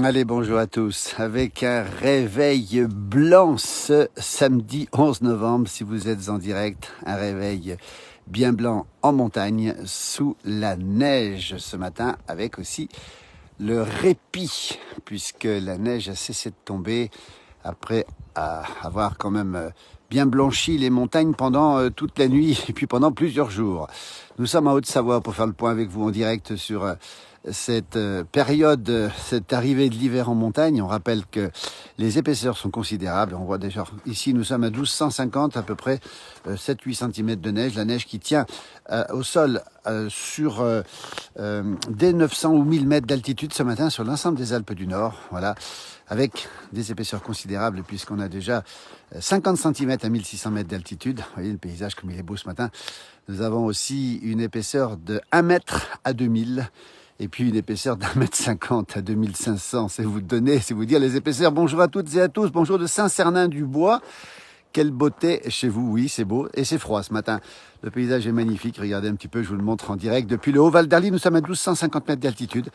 Allez, bonjour à tous. Avec un réveil blanc ce samedi 11 novembre, si vous êtes en direct, un réveil bien blanc en montagne, sous la neige ce matin, avec aussi le répit, puisque la neige a cessé de tomber après avoir quand même bien blanchi les montagnes pendant toute la nuit et puis pendant plusieurs jours. Nous sommes en Haute-Savoie pour faire le point avec vous en direct sur cette période, cette arrivée de l'hiver en montagne. On rappelle que les épaisseurs sont considérables. On voit déjà ici, nous sommes à 1250, à peu près 7-8 cm de neige. La neige qui tient au sol sur dès 900 ou 1000 mètres d'altitude ce matin sur l'ensemble des Alpes du Nord. Voilà, avec des épaisseurs considérables puisqu'on a déjà 50 cm à 1600 mètres d'altitude. Vous voyez le paysage comme il est beau ce matin. Nous avons aussi une épaisseur de 1 mètre à 2000. Et puis une épaisseur d'1,50 m à 2500, c'est vous donner, c'est vous dire les épaisseurs. Bonjour à toutes et à tous, bonjour de Saint-Cernin-du-Bois. Quelle beauté chez vous, oui c'est beau et c'est froid ce matin. Le paysage est magnifique, regardez un petit peu, je vous le montre en direct. Depuis le Haut-Val d'Arly, nous sommes à 1250 mètres d'altitude.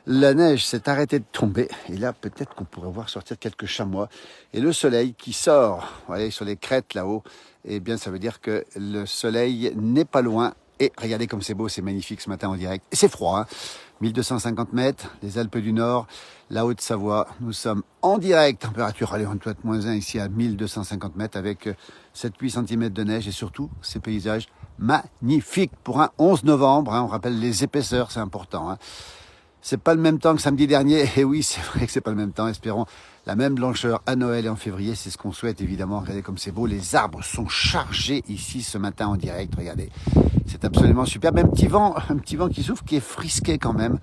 La neige s'est arrêtée de tomber et là peut-être qu'on pourrait voir sortir quelques chamois. Et le soleil qui sort, vous voyez, sur les crêtes là-haut, eh bien ça veut dire que le soleil n'est pas loin. Et regardez comme c'est beau, c'est magnifique ce matin en direct. Et c'est froid, hein. 1250 mètres, les Alpes du Nord, la Haute-Savoie. Nous sommes en direct, température, allez, on doit être -1 ici à 1250 mètres avec 7-8 cm de neige et surtout ces paysages magnifiques pour un 11 novembre. Hein, on rappelle les épaisseurs, c'est important. Hein. C'est pas le même temps que samedi dernier. Et oui, c'est vrai que c'est pas le même temps. Espérons la même blancheur à Noël et en février. C'est ce qu'on souhaite évidemment. Regardez comme c'est beau. Les arbres sont chargés ici ce matin en direct. Regardez. C'est absolument superbe. Un petit vent qui souffle, qui est frisqué quand même.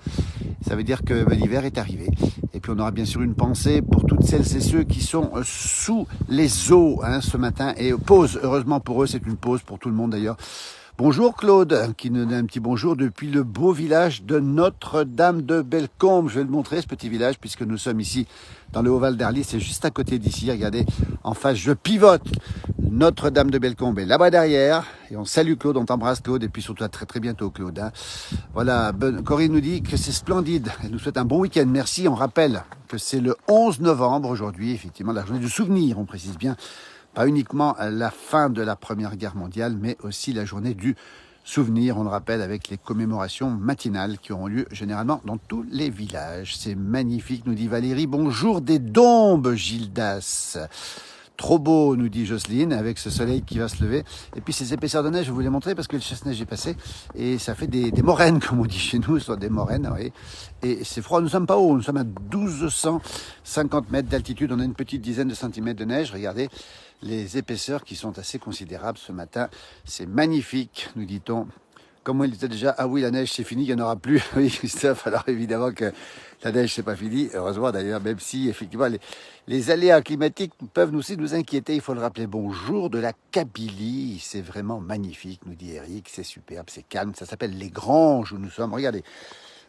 Ça veut dire que l'hiver est arrivé. Et puis on aura bien sûr une pensée pour toutes celles et ceux qui sont sous les eaux hein, ce matin. Et pause, heureusement pour eux, c'est une pause pour tout le monde d'ailleurs. Bonjour Claude, qui nous donne un petit bonjour depuis le beau village de Notre-Dame de Bellecombe. Je vais le montrer, ce petit village, puisque nous sommes ici dans le Haut-Val d'Arly. C'est juste à côté d'ici. Regardez, en face, je pivote. Notre-Dame de Bellecombe est là-bas derrière. Et on salue Claude, on t'embrasse Claude. Et puis surtout à très très bientôt Claude. Hein. Voilà, Corinne nous dit que c'est splendide. Elle nous souhaite un bon week-end. Merci. On rappelle que c'est le 11 novembre aujourd'hui, effectivement, la journée du souvenir, on précise bien. Pas uniquement la fin de la Première Guerre mondiale, mais aussi la journée du souvenir, on le rappelle, avec les commémorations matinales qui auront lieu généralement dans tous les villages. C'est magnifique, nous dit Valérie. Bonjour des Dombes, Gildas. Trop beau, nous dit Jocelyne, avec ce soleil qui va se lever. Et puis ces épaisseurs de neige, je vous les montrer parce que le chasse-neige est passé. Et ça fait des moraines, comme on dit chez nous, soit des moraines. Oui. Et c'est froid, nous ne sommes pas haut, nous sommes à 1250 mètres d'altitude. On a une petite dizaine de centimètres de neige. Regardez les épaisseurs qui sont assez considérables ce matin. C'est magnifique, nous dit-on. Comme il disait déjà, ah oui, la neige c'est fini, il n'y en aura plus. Oui, Christophe, alors évidemment que la neige c'est pas fini. Heureusement d'ailleurs, même si effectivement les aléas climatiques peuvent aussi nous inquiéter, il faut le rappeler. Bonjour de la Kabylie, c'est vraiment magnifique, nous dit Eric, c'est superbe, c'est calme. Ça s'appelle les Granges où nous sommes. Regardez,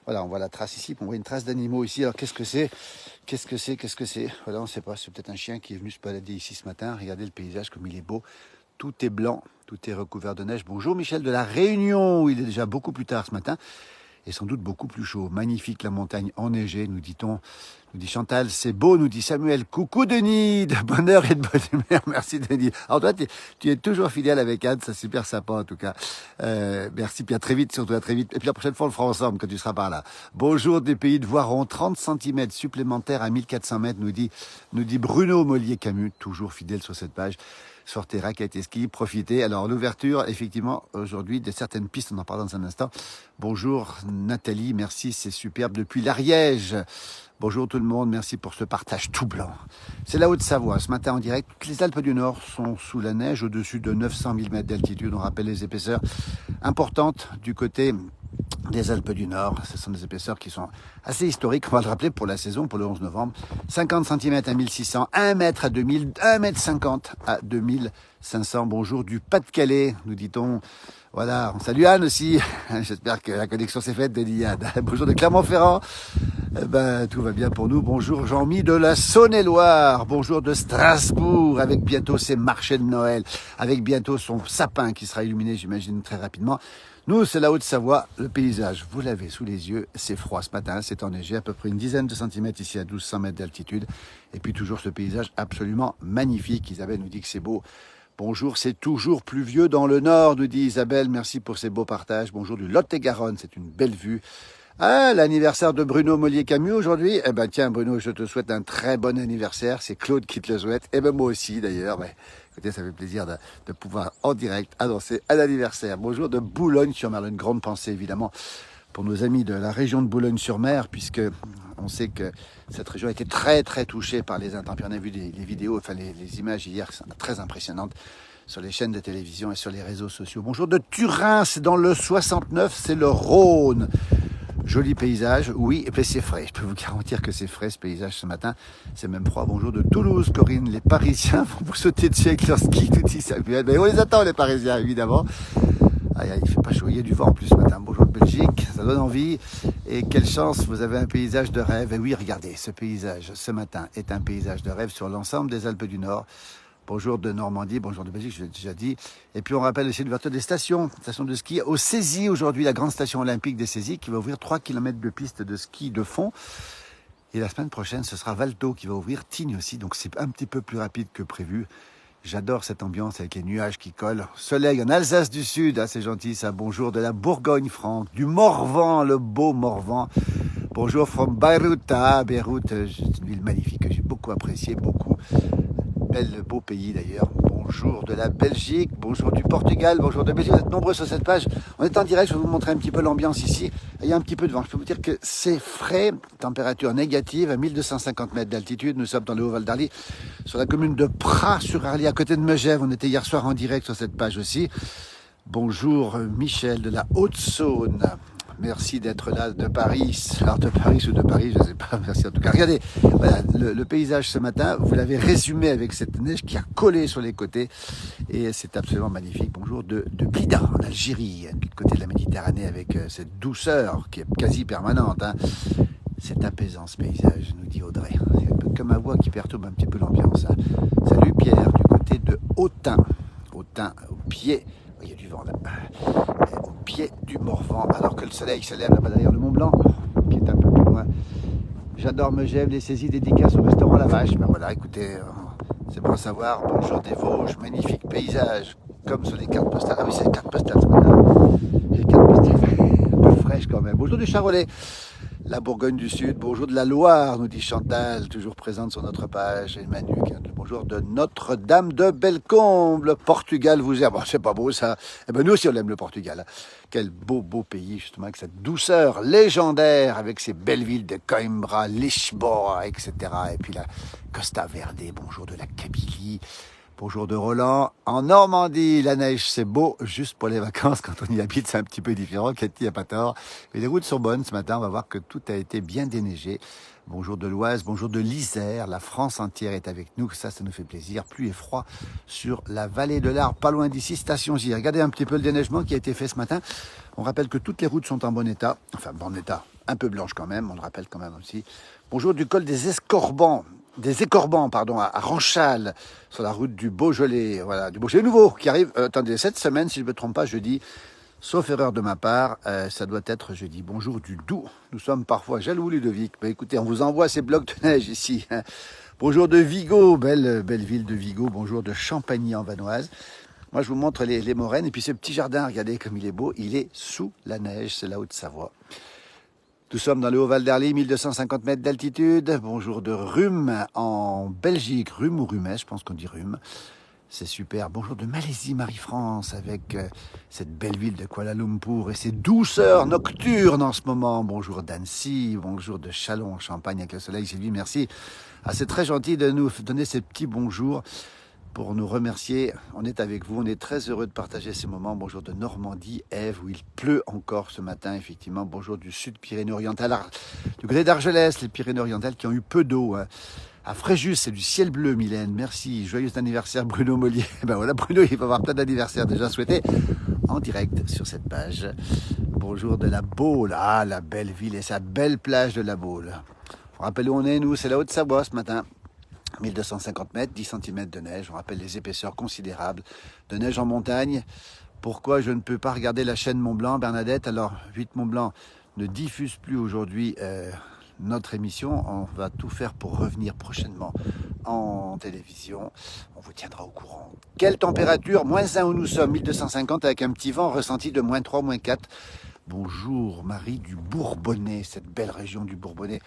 voilà, on voit la trace ici, on voit une trace d'animaux ici. Alors qu'est-ce que c'est? Qu'est-ce que c'est? Voilà, on ne sait pas, c'est peut-être un chien qui est venu se balader ici ce matin. Regardez le paysage comme il est beau. Tout est blanc, tout est recouvert de neige. Bonjour Michel de la Réunion, il est déjà beaucoup plus tard ce matin et sans doute beaucoup plus chaud. Magnifique la montagne enneigée, nous dit-on. Nous dit Chantal, c'est beau, nous dit Samuel. Coucou Denis, de bonheur et de bonne humeur. Merci Denis. Alors toi, tu es toujours fidèle avec Anne, c'est super sympa en tout cas. Merci, puis à très vite, surtout à très vite. Et puis la prochaine fois, on le fera ensemble quand tu seras par là. Bonjour des pays de Voiron, 30 cm supplémentaires à 1400 mètres, nous dit Bruno Mollier-Camus, toujours fidèle sur cette page. Sortez raquettes et ski, profitez. Alors l'ouverture, effectivement, aujourd'hui, de certaines pistes, on en parle dans un instant. Bonjour Nathalie, merci, c'est superbe depuis l'Ariège. Bonjour tout le monde, merci pour ce partage tout blanc. C'est la Haute-Savoie, ce matin en direct. Toutes les Alpes du Nord sont sous la neige, au-dessus de 900 000 mètres d'altitude. On rappelle les épaisseurs importantes du côté des Alpes du Nord. Ce sont des épaisseurs qui sont assez historiques, on va le rappeler pour la saison, pour le 11 novembre. 50 cm à 1600, 1 mètre à 2000, 1 mètre 50 à 2500. Bonjour du Pas-de-Calais, nous dit-on. Voilà, on salue Anne aussi. J'espère que la connexion s'est faite, Denis Anne. Bonjour de Clermont-Ferrand. Tout va bien pour nous. Bonjour Jean-Mi de la Saône-et-Loire. Bonjour de Strasbourg, avec bientôt ses marchés de Noël, avec bientôt son sapin qui sera illuminé, j'imagine, très rapidement. Nous, c'est la Haute-Savoie, le paysage, vous l'avez sous les yeux, c'est froid ce matin, c'est enneigé, à peu près une dizaine de centimètres ici à 1200 mètres d'altitude. Et puis toujours ce paysage absolument magnifique. Isabelle nous dit que c'est beau. Bonjour, c'est toujours pluvieux dans le nord, nous dit Isabelle, merci pour ces beaux partages. Bonjour du Lot-et-Garonne, c'est une belle vue. Ah, l'anniversaire de Bruno Mollier-Camus aujourd'hui. Eh ben tiens Bruno, je te souhaite un très bon anniversaire, c'est Claude qui te le souhaite. Eh ben moi aussi d'ailleurs, écoutez, ça fait plaisir de pouvoir en direct annoncer un anniversaire. Bonjour de Boulogne-sur-Mer, une grande pensée évidemment pour nos amis de la région de Boulogne-sur-Mer, puisque on sait que cette région a été très très touchée par les intempéries. On a vu les vidéos, enfin les images hier, très impressionnantes sur les chaînes de télévision et sur les réseaux sociaux. Bonjour de Turin, c'est dans le 69, c'est le Rhône. Joli paysage, oui, et puis c'est frais. Je peux vous garantir que c'est frais ce paysage ce matin. C'est même froid. Bonjour de Toulouse, Corinne. Les Parisiens vont vous sauter dessus avec leur ski tout ici, Samuel. Mais on les attend, les Parisiens, évidemment. Il fait pas chaud, il y a du vent en plus ce matin. Bonjour de Belgique, ça donne envie. Et quelle chance, vous avez un paysage de rêve. Et oui, regardez, ce paysage ce matin est un paysage de rêve sur l'ensemble des Alpes du Nord. Bonjour de Normandie, bonjour de Belgique, je l'ai déjà dit. Et puis on rappelle aussi l'ouverture des stations de ski au Cézy aujourd'hui, la grande station olympique des Cézys qui va ouvrir 3 km de pistes de ski de fond. Et la semaine prochaine, ce sera Valto qui va ouvrir, Tignes aussi, donc c'est un petit peu plus rapide que prévu. J'adore cette ambiance avec les nuages qui collent. Soleil en Alsace du Sud, ah, c'est gentil ça. Bonjour de la Bourgogne-Franche, du Morvan, le beau Morvan. Bonjour from Beyrouth. Ah, Beyrouth, c'est une ville magnifique que j'ai beaucoup appréciée, beaucoup. Beau pays d'ailleurs. Bonjour de la Belgique, bonjour du Portugal, bonjour de Belgique. Vous êtes nombreux sur cette page. On est en direct, je vais vous montrer un petit peu l'ambiance ici. Il y a un petit peu de vent. Je peux vous dire que c'est frais, température négative à 1250 mètres d'altitude. Nous sommes dans le Haut-Val d'Arly, sur la commune de Pras-sur-Arly, à côté de Megève. On était hier soir en direct sur cette page aussi. Bonjour Michel de la Haute-Saône. Merci d'être là de Paris. Alors de Paris ou de Paris, je ne sais pas. Merci en tout cas. Regardez, voilà, le paysage ce matin, vous l'avez résumé avec cette neige qui a collé sur les côtés. Et c'est absolument magnifique. Bonjour de Blida, en Algérie, du côté de la Méditerranée, avec cette douceur qui est quasi permanente. Hein. C'est apaisant ce paysage, nous dit Audrey. C'est un peu comme ma voix qui perturbe un petit peu l'ambiance. Hein. Salut Pierre, du côté de Autun. Autun, au pied. Il y a du vent là. Au pied du Morvan, alors que le soleil se lève là-bas derrière le Mont Blanc, qui est un peu plus loin. J'adore Megève, les saisies dédicaces au restaurant La Vache. Ben voilà, écoutez, c'est bon à savoir. Bonjour des Vosges, magnifique paysage, comme sur les cartes postales. Ah oui, c'est les cartes postales ce matin. J'ai cartes postales un peu fraîches quand même. Bonjour du Charolais, la Bourgogne du Sud. Bonjour de la Loire, nous dit Chantal, toujours présente sur notre page. Et Manu, bonjour de Notre-Dame de Bellecombe. Portugal vous aime. Bon, c'est pas beau ça. Eh ben nous aussi on aime le Portugal. Quel beau pays justement, avec cette douceur légendaire, avec ces belles villes de Coimbra, Lisboa, etc. Et puis la Costa Verde. Bonjour de la Kabylie. Bonjour de Roland. En Normandie, la neige, c'est beau, juste pour les vacances. Quand on y habite, c'est un petit peu différent. Cathy n'a pas tort. Mais les routes sont bonnes ce matin. On va voir que tout a été bien déneigé. Bonjour de l'Oise, bonjour de l'Isère. La France entière est avec nous. Ça nous fait plaisir. Pluie et froid sur la vallée de l'Arve, pas loin d'ici, station J. Regardez un petit peu le déneigement qui a été fait ce matin. On rappelle que toutes les routes sont en bon état. Enfin, bon état. Un peu blanche quand même. On le rappelle quand même aussi. Bonjour du col des Écorbans, à Ranchal, sur la route du Beaujolais, voilà, du Beaujolais nouveau, qui arrive, attendez, cette semaine, si je ne me trompe pas, jeudi, sauf erreur de ma part, ça doit être jeudi. Bonjour du Doubs, nous sommes parfois jaloux, Ludovic. Mais écoutez, on vous envoie ces blocs de neige ici. Hein. Bonjour de Vigo, belle ville de Vigo, bonjour de Champagny en Vanoise. Moi, je vous montre les moraines, et puis ce petit jardin, regardez comme il est beau, il est sous la neige, c'est la Haute-Savoie. Nous sommes dans le Haut-Val d'Arly, 1250 mètres d'altitude. Bonjour de Rhume en Belgique. Rhume ou Rumès, je pense qu'on dit Rhume. C'est super. Bonjour de Malaisie, Marie-France, avec cette belle ville de Kuala Lumpur et ses douceurs nocturnes en ce moment. Bonjour d'Annecy, bonjour de Châlons en Champagne avec le soleil. Sylvie, merci. Ah, c'est très gentil de nous donner ces petits bonjours pour nous remercier. On est avec vous, on est très heureux de partager ces moments. Bonjour de Normandie, Ève, où il pleut encore ce matin, effectivement. Bonjour du sud Pyrénées-Orientales, du côté d'Argelès, les Pyrénées-Orientales qui ont eu peu d'eau. Hein. À Fréjus, c'est du ciel bleu, Mylène. Merci. Joyeux anniversaire, Bruno Mollier. Ben voilà, Bruno, il va avoir plein d'anniversaires déjà souhaités en direct sur cette page. Bonjour de la Baule, ah, la belle ville et sa belle plage de la Baule. Rappelez où on est, nous, c'est la Haute-Savoie ce matin. 1250 mètres, 10 cm de neige. On rappelle les épaisseurs considérables de neige en montagne. Pourquoi je ne peux pas regarder la chaîne Mont-Blanc, Bernadette? Alors, 8 Mont-Blanc ne diffuse plus aujourd'hui notre émission. On va tout faire pour revenir prochainement en télévision. On vous tiendra au courant. Quelle température? -1 où nous sommes, 1250 avec un petit vent ressenti de -3, -4. Bonjour Marie du Bourbonnais, cette belle région du Bourbonnais.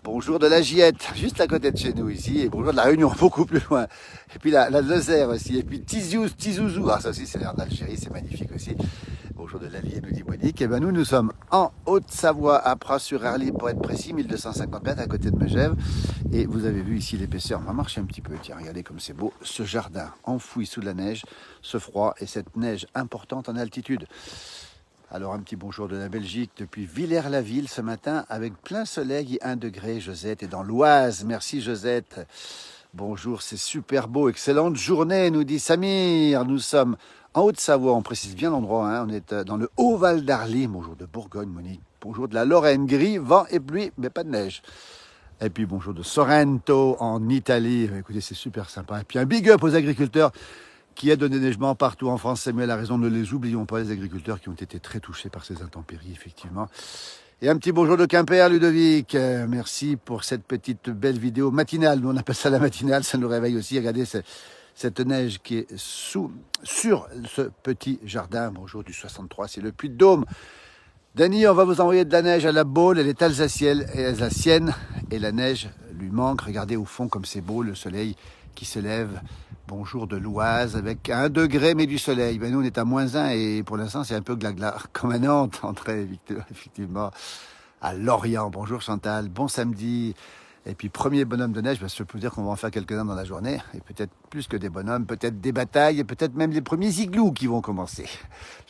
Bonjour de la Giette, juste à côté de chez nous ici, et bonjour de la Réunion, beaucoup plus loin. Et puis la Lozère aussi, et puis Tizouzou, ah ça aussi c'est en Algérie, c'est magnifique aussi. Bonjour de l'Allier, nous dit Monique. Et ben nous sommes en Haute-Savoie, à Pras-sur-Arly pour être précis, 1250 mètres à côté de Megève. Et vous avez vu ici l'épaisseur, on va marcher un petit peu, tiens, regardez comme c'est beau. Ce jardin enfoui sous la neige, ce froid et cette neige importante en altitude. Alors un petit bonjour de la Belgique depuis Villers-la-Ville ce matin avec plein soleil et 1 degré. Josette est dans l'Oise. Merci Josette. Bonjour, c'est super beau. Excellente journée, nous dit Samir. Nous sommes en Haute-Savoie, on précise bien l'endroit. Hein. On est dans le Haut-Val d'Arly. Bonjour de Bourgogne, Monique. Bonjour de la Lorraine, gris, vent et pluie, mais pas de neige. Et puis bonjour de Sorrento en Italie. Écoutez, c'est super sympa. Et puis un big up aux agriculteurs qui aide au déneigement partout en France. Samuel a raison, ne les oublions pas, les agriculteurs qui ont été très touchés par ces intempéries, effectivement. Et un petit bonjour de Quimper, Ludovic. Merci pour cette petite belle vidéo matinale. Nous, on appelle ça la matinale, ça nous réveille aussi. Regardez cette neige qui est sur ce petit jardin. Bonjour du 63, c'est le Puy-de-Dôme. Dany, on va vous envoyer de la neige à la Baule. Elle est alsacienne et la neige lui manque. Regardez au fond comme c'est beau, le soleil qui se lève. Bonjour de l'Oise avec 1 degré mais du soleil. Ben nous on est à -1 et pour l'instant c'est un peu glagla comme à Nantes, entrée effectivement à Lorient. Bonjour Chantal, bon samedi. Et puis premier bonhomme de neige, je peux vous dire qu'on va en faire quelques-uns dans la journée. Et peut-être plus que des bonhommes, peut-être des batailles et peut-être même les premiers igloos qui vont commencer.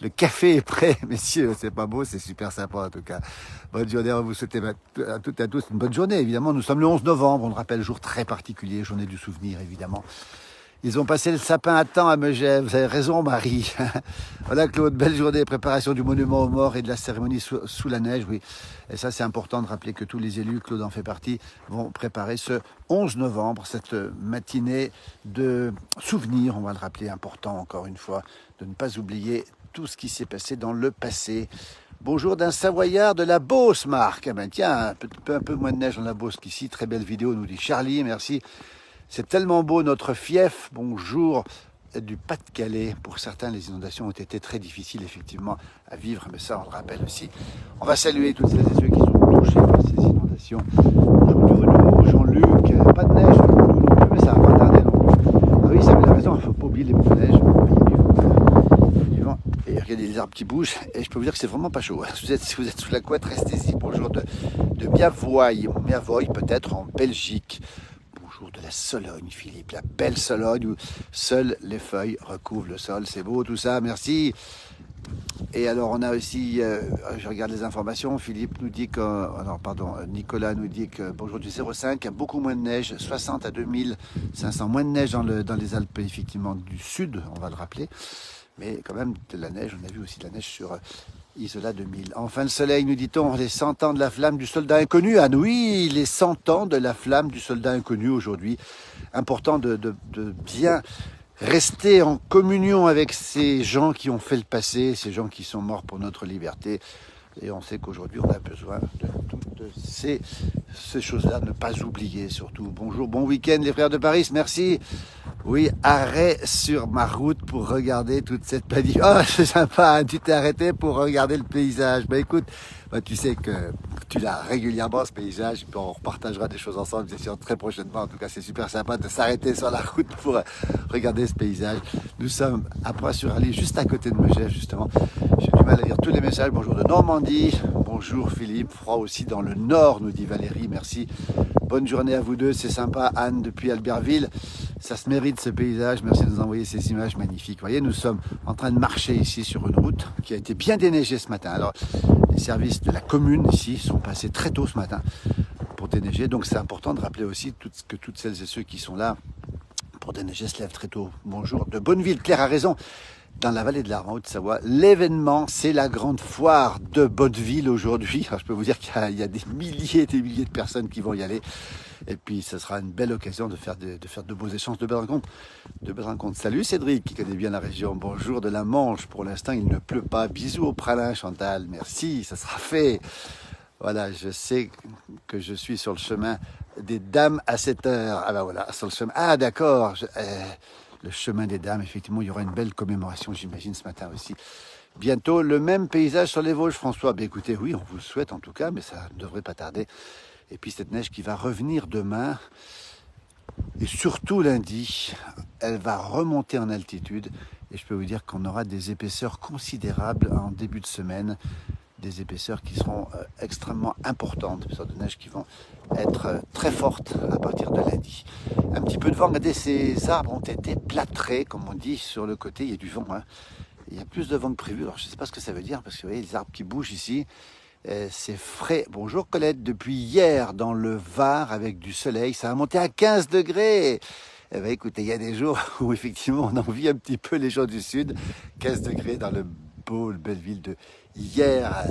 Le café est prêt, messieurs, c'est pas beau, c'est super sympa en tout cas. Bonne journée, on vous souhaite à toutes et à tous une bonne journée évidemment. Nous sommes le 11 novembre, on le rappelle, jour très particulier, journée du souvenir évidemment. Ils ont passé le sapin à temps à Megève. Vous avez raison, Marie. Voilà, Claude, belle journée. Préparation du monument aux morts et de la cérémonie sous la neige, oui. Et ça, c'est important de rappeler que tous les élus, Claude en fait partie, vont préparer ce 11 novembre, cette matinée de souvenirs. On va le rappeler, important encore une fois, de ne pas oublier tout ce qui s'est passé dans le passé. Bonjour d'un Savoyard de la Beauce, Marc. Ah ben tiens, un peu moins de neige dans la Beauce qu'ici. Très belle vidéo, nous dit Charlie. Merci. C'est tellement beau, notre fief. Bonjour du Pas-de-Calais. Pour certains, les inondations ont été très difficiles, effectivement, à vivre, mais ça, on le rappelle aussi. On va saluer toutes celles et ceux qui sont touchés par ces inondations. Bonjour Bruno, Jean-Luc, pas de neige, non plus, mais ça va pas tarder non plus. Ah oui, ça avait raison, il ne faut pas oublier les bouts de neige. Il y a du vent. Et regardez les arbres qui bougent, et je peux vous dire que c'est vraiment pas chaud. Si vous êtes sous la couette, restez-y. Bonjour de Miavoy, peut-être en Belgique. Bonjour de la Sologne, Philippe, la belle Sologne où seules les feuilles recouvrent le sol. C'est beau tout ça, merci. Et alors on a aussi, je regarde les informations, Philippe nous dit que, Nicolas nous dit que bonjour du 05, il y a beaucoup moins de neige, 60 à 2500, moins de neige dans les Alpes effectivement du sud, on va le rappeler. Mais quand même de la neige, on a vu aussi de la neige sur Isola 2000. Enfin le soleil, nous dit-on, les 100 ans de la flamme du soldat inconnu. Ah oui, les 100 ans de la flamme du soldat inconnu aujourd'hui. Important de bien rester en communion avec ces gens qui ont fait le passé, ces gens qui sont morts pour notre liberté. Et on sait qu'aujourd'hui, on a besoin de toutes ces choses-là, ne pas oublier surtout. Bonjour, bon week-end les frères de Paris, merci. Oui, arrêt sur ma route pour regarder toute cette planète. Oh, c'est sympa, hein, tu t'es arrêté pour regarder le paysage. Bah écoute, tu sais que tu l'as régulièrement ce paysage, puis on repartagera des choses ensemble, c'est sûr, très prochainement. En tout cas, c'est super sympa de s'arrêter sur la route pour regarder ce paysage. Nous sommes à Pras-sur-Arly, juste à côté de Megève, justement. J'ai du mal à lire tous les messages. Bonjour de Normandie, bonjour Philippe, froid aussi dans le nord, nous dit Valérie, merci. Bonne journée à vous deux, c'est sympa. Anne depuis Albertville, ça se mérite ce paysage, merci de nous envoyer ces images magnifiques. Vous voyez, nous sommes en train de marcher ici sur une route qui a été bien déneigée ce matin. Alors, les services de la commune ici sont passés très tôt ce matin pour déneiger, donc c'est important de rappeler aussi que toutes celles et ceux qui sont là pour déneiger se lèvent très tôt. Bonjour de Bonneville, Claire a raison. dans la vallée de l'Arve, en Haute-Savoie. L'événement, c'est la grande foire de Botteville aujourd'hui. Alors, je peux vous dire qu'il y a des milliers et des milliers de personnes qui vont y aller. Et puis, ce sera une belle occasion de faire de beaux échanges, de belles rencontres. Salut Cédric, qui connaît bien la région. Bonjour de la Manche. Pour l'instant, il ne pleut pas. Bisous au pralin, Chantal. Merci, ça sera fait. Voilà, je sais que je suis sur le chemin des dames à 7 heures. Ah ben voilà, sur le chemin. Ah d'accord. Le chemin des dames, effectivement, il y aura une belle commémoration, j'imagine, ce matin aussi. Bientôt, le même paysage sur les Vosges, François. Ben écoutez, oui, on vous le souhaite en tout cas, mais ça ne devrait pas tarder. Et puis cette neige qui va revenir demain, et surtout lundi, elle va remonter en altitude. Et je peux vous dire qu'on aura des épaisseurs considérables en début de semaine. Des épaisseurs qui seront extrêmement importantes, des épaisseurs de neige qui vont être très fortes à partir de lundi. Un petit peu de vent, regardez, ces arbres ont été plâtrés, comme on dit, sur le côté, il y a du vent. Hein. Il y a plus de vent que prévu, alors je ne sais pas ce que ça veut dire, parce que vous voyez les arbres qui bougent ici, c'est frais. Bonjour Colette, depuis hier dans le Var avec du soleil, ça a monté à 15 degrés. Eh bien, écoutez, il y a des jours où effectivement on envie un petit peu les gens du sud, 15 degrés dans le belle ville de hier,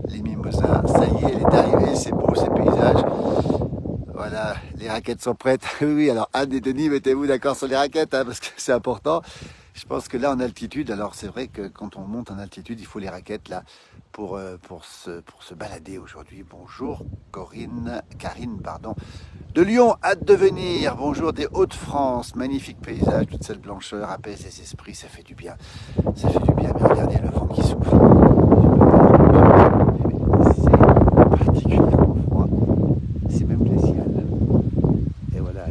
les Mimosins, ça y est, elle est arrivée, c'est beau ces paysages. Voilà, les raquettes sont prêtes. Oui, alors Anne et Denis, mettez-vous d'accord sur les raquettes, hein, parce que c'est important. Je pense que là en altitude, alors c'est vrai que quand on monte en altitude, il faut les raquettes là pour se balader aujourd'hui. Bonjour Karine, pardon. De Lyon, hâte de venir. Bonjour des Hauts-de-France, magnifique paysage, toute cette blancheur apaise les esprits, ça fait du bien. Ça fait du bien, mais regardez le vent qui souffle. C'est particulièrement froid, c'est même glacial. Et voilà,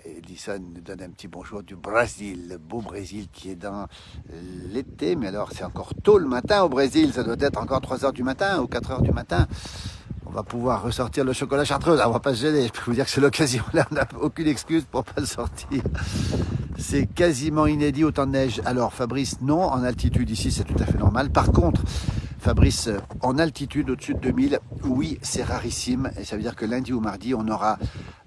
et Edison nous donne un petit bonjour du Brésil, le beau Brésil qui est dans l'été, mais alors c'est encore tôt le matin au Brésil, ça doit être encore 3 heures du matin ou 4 heures du matin. On va pouvoir ressortir le chocolat chartreuse. On va pas se gêner. Je peux vous dire que c'est l'occasion. Là, on n'a aucune excuse pour pas le sortir. C'est quasiment inédit autant de neige. Alors, Fabrice, non, en altitude ici, c'est tout à fait normal. Par contre, Fabrice, en altitude au-dessus de 2000, oui, c'est rarissime. Et ça veut dire que lundi ou mardi, on aura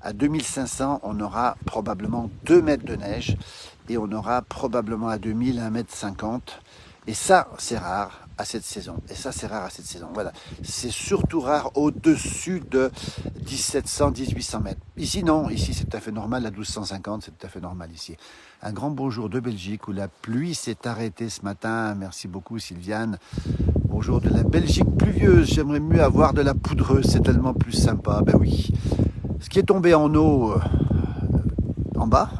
à 2500, on aura probablement 2 mètres de neige. Et on aura probablement à 2000, 1 mètre 50. Et ça, c'est rare à cette saison. Et ça, c'est rare à cette saison. Voilà. C'est surtout rare au-dessus de 1700, 1800 mètres. Ici, non. Ici, c'est tout à fait normal. À 1250, c'est tout à fait normal ici. Un grand bonjour de Belgique où la pluie s'est arrêtée ce matin. Merci beaucoup, Sylviane. Bonjour de la Belgique pluvieuse. J'aimerais mieux avoir de la poudreuse. C'est tellement plus sympa. Ben oui. Ce qui est tombé en eau en bas,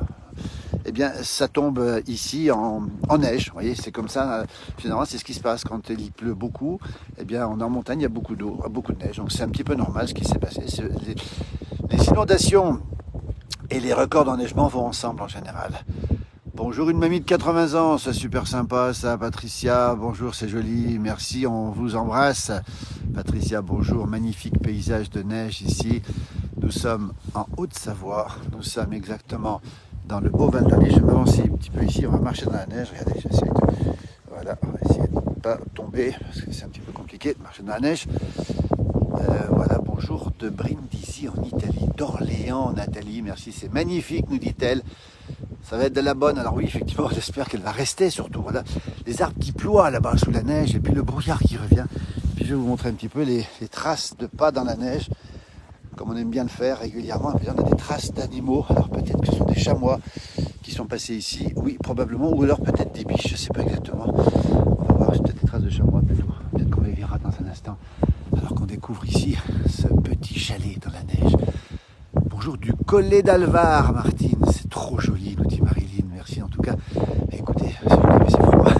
eh bien, ça tombe ici en neige. Vous voyez, c'est comme ça. Généralement, c'est ce qui se passe quand il pleut beaucoup. Eh bien, en montagne, il y a beaucoup d'eau, beaucoup de neige. Donc, c'est un petit peu normal ce qui s'est passé. Les inondations et les records d'enneigement vont ensemble en général. Bonjour, une mamie de 80 ans. C'est super sympa, ça, Patricia. Bonjour, c'est joli. Merci, on vous embrasse. Patricia, bonjour. Magnifique paysage de neige ici. Nous sommes en Haute-Savoie. Nous sommes exactement dans le Haut-Val d'Alais. Je vais m'avancer un petit peu ici, on va marcher dans la neige. Regardez, j'essaie de... Voilà, on va essayer de ne pas tomber, parce que c'est un petit peu compliqué de marcher dans la neige. Voilà, bonjour de Brindisi en Italie, d'Orléans, Nathalie, merci, c'est magnifique, nous dit-elle. Ça va être de la bonne, alors oui, effectivement, j'espère qu'elle va rester surtout. Voilà, les arbres qui ploient là-bas sous la neige, et puis le brouillard qui revient. Puis je vais vous montrer un petit peu les traces de pas dans la neige. Comme on aime bien le faire régulièrement, on a des traces d'animaux. Alors peut-être que ce sont des chamois qui sont passés ici, oui, probablement, ou alors peut-être des biches, je ne sais pas exactement. On va voir, c'est peut-être des traces de chamois plutôt. Peut-être qu'on les verra dans un instant. Alors qu'on découvre ici ce petit chalet dans la neige. Bonjour du Collet d'Alvar, Martine. C'est trop joli, nous dit Marilyn. Merci en tout cas. Écoutez, c'est joli, mais c'est froid.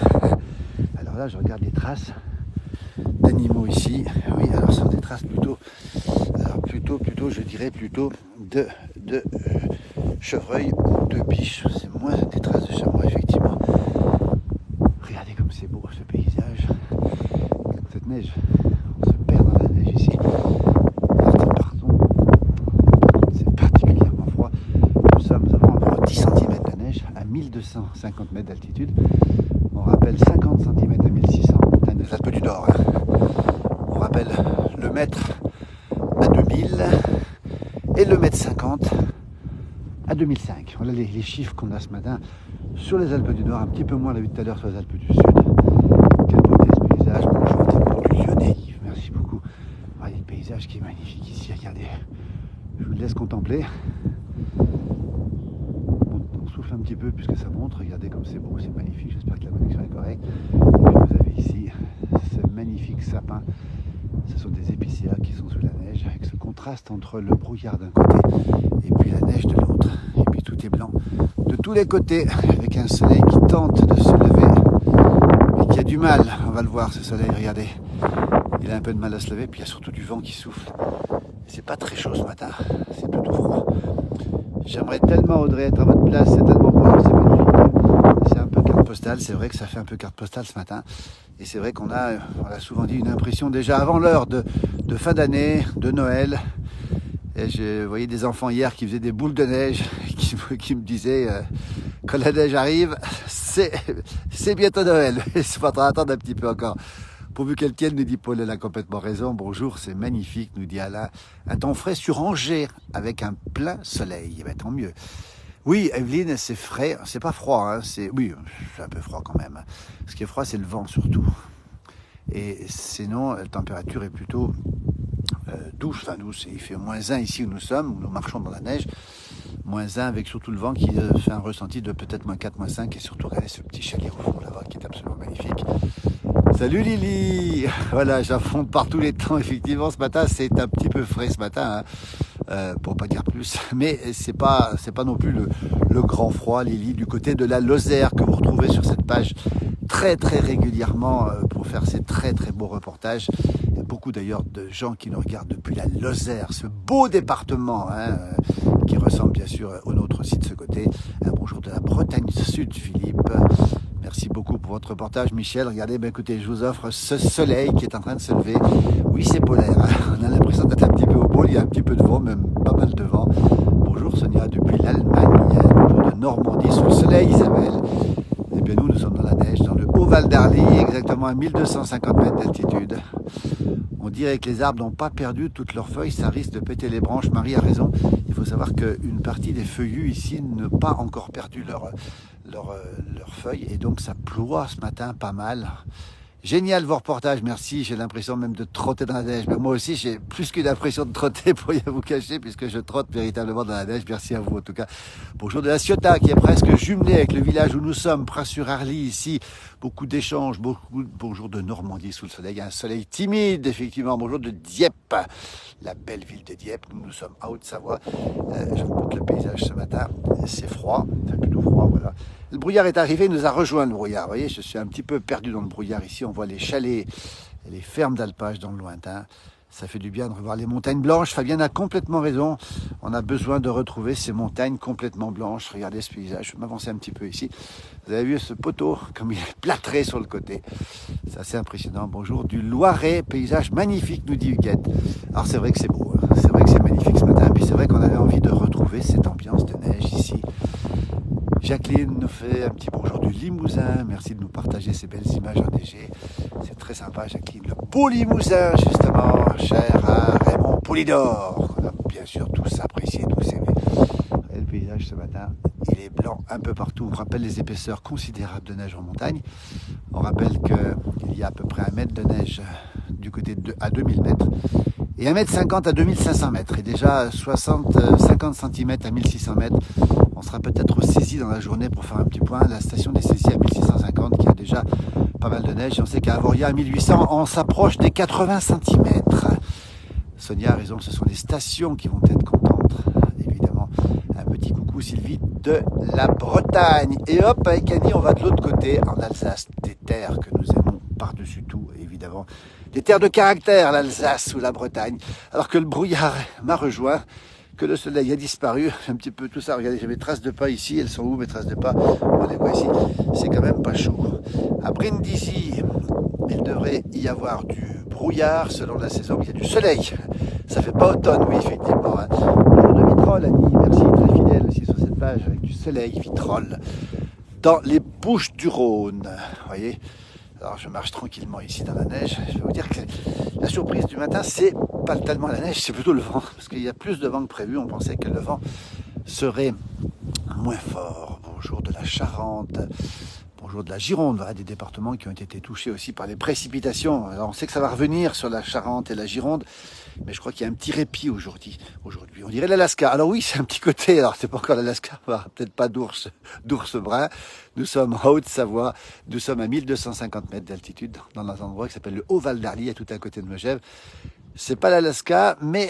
Alors là, je regarde les traces d'animaux ici. Oui, alors ce sont des traces plutôt, je dirais plutôt de chevreuil ou de biche. C'est moins des traces de chamois, effectivement. Regardez comme c'est beau ce paysage. Cette neige, on se perd dans la neige ici. C'est particulièrement froid. Nous avons environ 10 cm de neige à 1250 mètres d'altitude. On rappelle 50 cm à 1600, montagne des Alpes du Nord. On rappelle le mètre à 2000 et le mètre 50 à 2005. Voilà les chiffres qu'on a ce matin sur les Alpes du Nord, un petit peu moins, on l'a vu tout à l'heure, sur les Alpes du Sud. Quel beauté ce paysage. Bonjour, Thibaut du Lyonnais, merci beaucoup. Ah, il y a le paysage qui est magnifique ici, regardez. Je vous le laisse contempler. On souffle un petit peu puisque ça monte, regardez comme c'est beau, c'est magnifique, j'espère que la connexion est correcte. Et puis vous avez ici ce magnifique sapin. Ce sont des épicéas qui sont sous la neige, avec ce contraste entre le brouillard d'un côté et puis la neige de l'autre. Et puis tout est blanc de tous les côtés, avec un soleil qui tente de se lever, mais qui a du mal. On va le voir, ce soleil, regardez. Il a un peu de mal à se lever, puis il y a surtout du vent qui souffle. C'est pas très chaud ce matin, c'est plutôt froid. J'aimerais tellement, Audrey, être à votre place, c'est tellement beau, c'est magnifique. C'est un peu carte postale, c'est vrai que ça fait un peu carte postale ce matin. Et c'est vrai qu'on a souvent dit, une impression déjà avant l'heure de fin d'année, de Noël. Et je voyais des enfants hier qui faisaient des boules de neige, qui me disaient, quand la neige arrive, c'est bientôt Noël. Il faudra attendre un petit peu encore. Pourvu qu'elle tienne, nous dit Paul, elle a complètement raison. Bonjour, c'est magnifique, nous dit Alain. Un temps frais sur Angers, avec un plein soleil. Eh bien, tant mieux. Oui, Evelyne, c'est frais, c'est pas froid, hein, oui, c'est un peu froid quand même. Ce qui est froid, c'est le vent surtout. Et sinon, la température est plutôt douce, enfin douce. Il fait -1 ici où nous sommes, où nous marchons dans la neige. -1 avec surtout le vent qui fait un ressenti de peut-être -4, -5. Et surtout, regardez ce petit chalet au fond là-bas qui est absolument magnifique. Salut Lily. Voilà, j'affronte par tous les temps. Effectivement, ce matin, c'est un petit peu frais ce matin, hein, pour pas dire plus. Mais c'est pas non plus le grand froid, Lily, du côté de la Lozère que vous retrouvez sur cette page très régulièrement pour faire ces très beaux reportages. Il y a beaucoup d'ailleurs de gens qui nous regardent depuis la Lozère, ce beau département, hein, qui ressemble bien sûr au nôtre aussi de ce côté. Un bonjour de la Bretagne Sud, Philippe. Merci beaucoup pour votre reportage, Michel. Regardez, ben écoutez, je vous offre ce soleil qui est en train de se lever. Oui, c'est polaire, hein. On a l'impression d'être un petit peu au pôle, il y a un petit peu de vent, même pas mal de vent. Bonjour Sonia depuis l'Allemagne, bonjour de Normandie sous le soleil, Isabelle. Eh bien nous sommes dans la neige, dans le Haut-Val d'Arly, exactement à 1250 mètres d'altitude. On dirait que les arbres n'ont pas perdu toutes leurs feuilles, ça risque de péter les branches. Marie a raison, il faut savoir qu'une partie des feuillus ici n'ont pas encore perdu leurs feuilles, et donc ça ploie ce matin pas mal. Génial vos reportages, merci. J'ai l'impression même de trotter dans la neige. Mais moi aussi, j'ai plus qu'une impression de trotter pour rien vous cacher, puisque je trotte véritablement dans la neige. Merci à vous en tout cas. Bonjour de la Ciotat, qui est presque jumelée avec le village où nous sommes, Pras-sur-Arly ici. Beaucoup d'échanges, bonjour de Normandie sous le soleil. Un soleil timide, effectivement. Bonjour de Dieppe, la belle ville de Dieppe. Nous sommes à Haute-Savoie. Je vous montre le paysage ce matin. C'est froid, c'est plutôt froid, voilà. Le brouillard est arrivé, il nous a rejoint le brouillard. Vous voyez, je suis un petit peu perdu dans le brouillard ici. On voit les chalets et les fermes d'alpage dans le lointain. Ça fait du bien de revoir les montagnes blanches. Fabienne a complètement raison. On a besoin de retrouver ces montagnes complètement blanches. Regardez ce paysage. Je vais m'avancer un petit peu ici. Vous avez vu ce poteau, comme il est plâtré sur le côté. C'est assez impressionnant. Bonjour du Loiret. Paysage magnifique, nous dit Huguette. Alors c'est vrai que c'est beau. Hein. C'est vrai que c'est magnifique ce matin. Puis c'est vrai qu'on avait envie de retrouver cette ambiance de neige ici. Jacqueline nous fait un petit bonjour du Limousin. Merci de nous partager ces belles images enneigées. C'est très sympa, Jacqueline. Le beau Limousin, justement, cher à Raymond Poulidor, qu'on a bien sûr tous apprécié, tous aimé. Et le paysage ce matin, il est blanc un peu partout. On rappelle les épaisseurs considérables de neige en montagne. On rappelle qu'il y a à peu près 1 mètre de neige du côté à 2000 mètres. Et 1,50 m à 2500 mètres. Et déjà 50 cm à 1600 mètres. On sera peut-être saisi dans la journée pour faire un petit point. La station des saisies à 1650 qui a déjà pas mal de neige. Et on sait qu'à Avoria à 1800, on s'approche des 80 cm. Sonia a raison, ce sont les stations qui vont être contentes. Évidemment, un petit coucou Sylvie de la Bretagne. Et hop, avec Annie, on va de l'autre côté, en Alsace, des terres que nous aimons par-dessus tout, évidemment. Des terres de caractère, l'Alsace ou la Bretagne. Alors que le brouillard m'a rejoint, que le soleil a disparu, un petit peu tout ça. Regardez, j'ai mes traces de pas ici. Elles sont où mes traces de pas? On les voit ici. C'est quand même pas chaud. À Brindisi, il devrait y avoir du brouillard selon la saison. Il y a du soleil. Ça fait pas automne, oui, effectivement. Hein. Bonjour de Vitrolles, Annie. Merci, très fidèle aussi sur cette page avec du soleil, Vitrolles. Dans les Bouches-du-Rhône. Vous voyez? Alors je marche tranquillement ici dans la neige. Je vais vous dire que la surprise du matin, c'est pas tellement la neige, c'est plutôt le vent. Parce qu'il y a plus de vent que prévu. On pensait que le vent serait moins fort. bonjour de la Charente, bonjour de la Gironde, voilà, des départements qui ont été touchés aussi par les précipitations. Alors on sait que ça va revenir sur la Charente et la Gironde, mais je crois qu'il y a un petit répit aujourd'hui. On dirait l'Alaska. Alors oui, c'est un petit côté, alors c'est pas encore l'Alaska, peut-être pas d'ours brun. Nous sommes en Haute-Savoie, nous sommes à 1250 mètres d'altitude, dans un endroit qui s'appelle le Haut-Val d'Arly, tout à côté de Megève. C'est pas l'Alaska, mais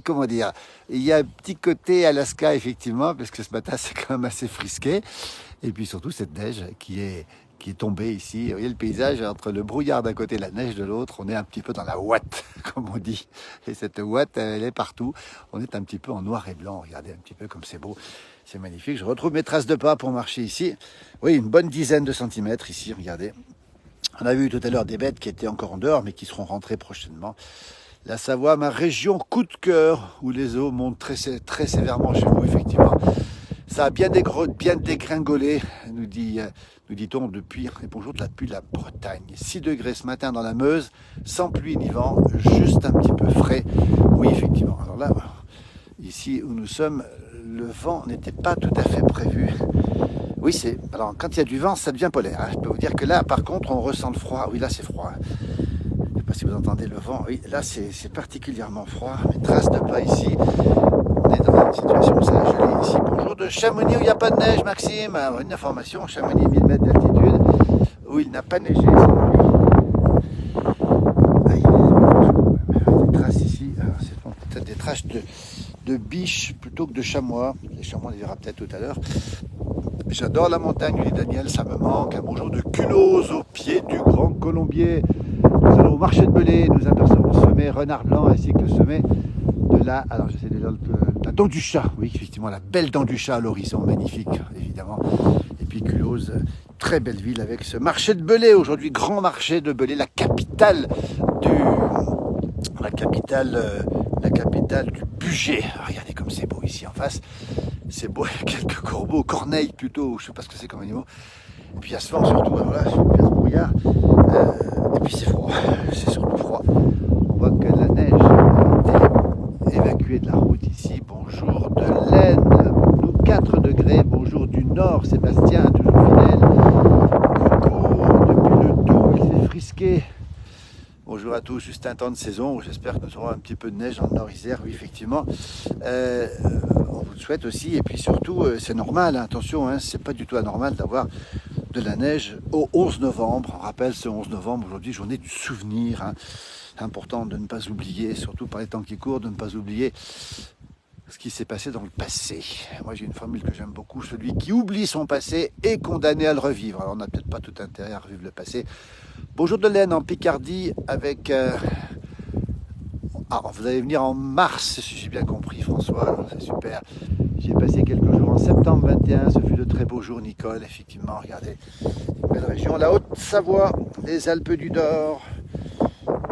comment dire, il y a un petit côté Alaska effectivement, parce que ce matin c'est quand même assez frisqué. Et puis surtout cette neige qui est tombée ici. Vous voyez le paysage entre le brouillard d'un côté et la neige de l'autre. On est un petit peu dans la ouate, comme on dit. Et cette ouate, elle est partout. On est un petit peu en noir et blanc. Regardez un petit peu comme c'est beau. C'est magnifique. Je retrouve mes traces de pas pour marcher ici. Oui, une bonne dizaine de centimètres ici, regardez. On a vu tout à l'heure des bêtes qui étaient encore en dehors, mais qui seront rentrées prochainement. La Savoie, ma région coup de cœur, où les eaux montent très sévèrement chez vous, effectivement. Ça a bien dégringolé, nous dit-on, depuis la Bretagne. 6 degrés ce matin dans la Meuse, sans pluie ni vent, juste un petit peu frais. Oui, effectivement. Alors là, ici où nous sommes, le vent n'était pas tout à fait prévu. Oui, alors quand il y a du vent, ça devient polaire. Hein. Je peux vous dire que là, par contre, on ressent le froid. Oui, là, c'est froid. Je ne sais pas si vous entendez le vent. Oui, là, c'est particulièrement froid. Mes traces de pas ici. On est dans une situation où ça a gelé ici. Bonjour de Chamonix où il n'y a pas de neige, Maxime. Alors, une information, Chamonix, 1000 mètres d'altitude, où il n'a pas neigé. Aïe, des traces ici. C'est peut-être des traces de biches plutôt que de chamois. Les chamois, on les verra peut-être tout à l'heure. J'adore la montagne, dit Daniel, ça me manque. Un bonjour de Culose au pied du Grand Colombier. Nous allons au marché de Belay, nous apercevons le sommet Renard Blanc ainsi que le sommet de alors j'essaie de dire la dent du chat, oui effectivement la belle dent du chat à l'horizon, magnifique évidemment. Et puis Culose, très belle ville avec ce marché de Belay aujourd'hui, grand marché de Belay, la capitale du budget. Regardez comme c'est beau ici en face, c'est beau, il y a quelques corbeaux, corneilles plutôt, je sais pas ce que c'est comme animaux. Et puis il y a ce vent surtout, voilà, c'est bien ce brouillard. Et puis c'est froid, c'est surtout froid. On voit que la neige est évacuée de la route ici. Bonjour de l'Aisne, nous 4 degrés. Bonjour du Nord, Sébastien, toujours fidèle. Coucou, depuis le Doubs, il fait frisquer. Bonjour à tous, juste un temps de saison. J'espère que nous aurons un petit peu de neige dans le Nord-Isère, oui effectivement. On vous le souhaite aussi, et puis surtout, c'est normal, hein, attention, hein, c'est pas du tout anormal d'avoir de la neige au 11 novembre. On rappelle ce 11 novembre, aujourd'hui, journée du souvenir. Hein. Important de ne pas oublier, surtout par les temps qui courent, de ne pas oublier ce qui s'est passé dans le passé. Moi, j'ai une formule que j'aime beaucoup, celui qui oublie son passé est condamné à le revivre. Alors, on n'a peut-être pas tout intérêt à revivre le passé. Bonjour de l'Aisne en Picardie avec... Ah, vous allez venir en mars, si j'ai bien compris, François, c'est super. J'ai passé quelques jours en septembre 21, ce fut de très beaux jours, Nicole, effectivement, regardez, une belle région, la Haute-Savoie, les Alpes du Nord,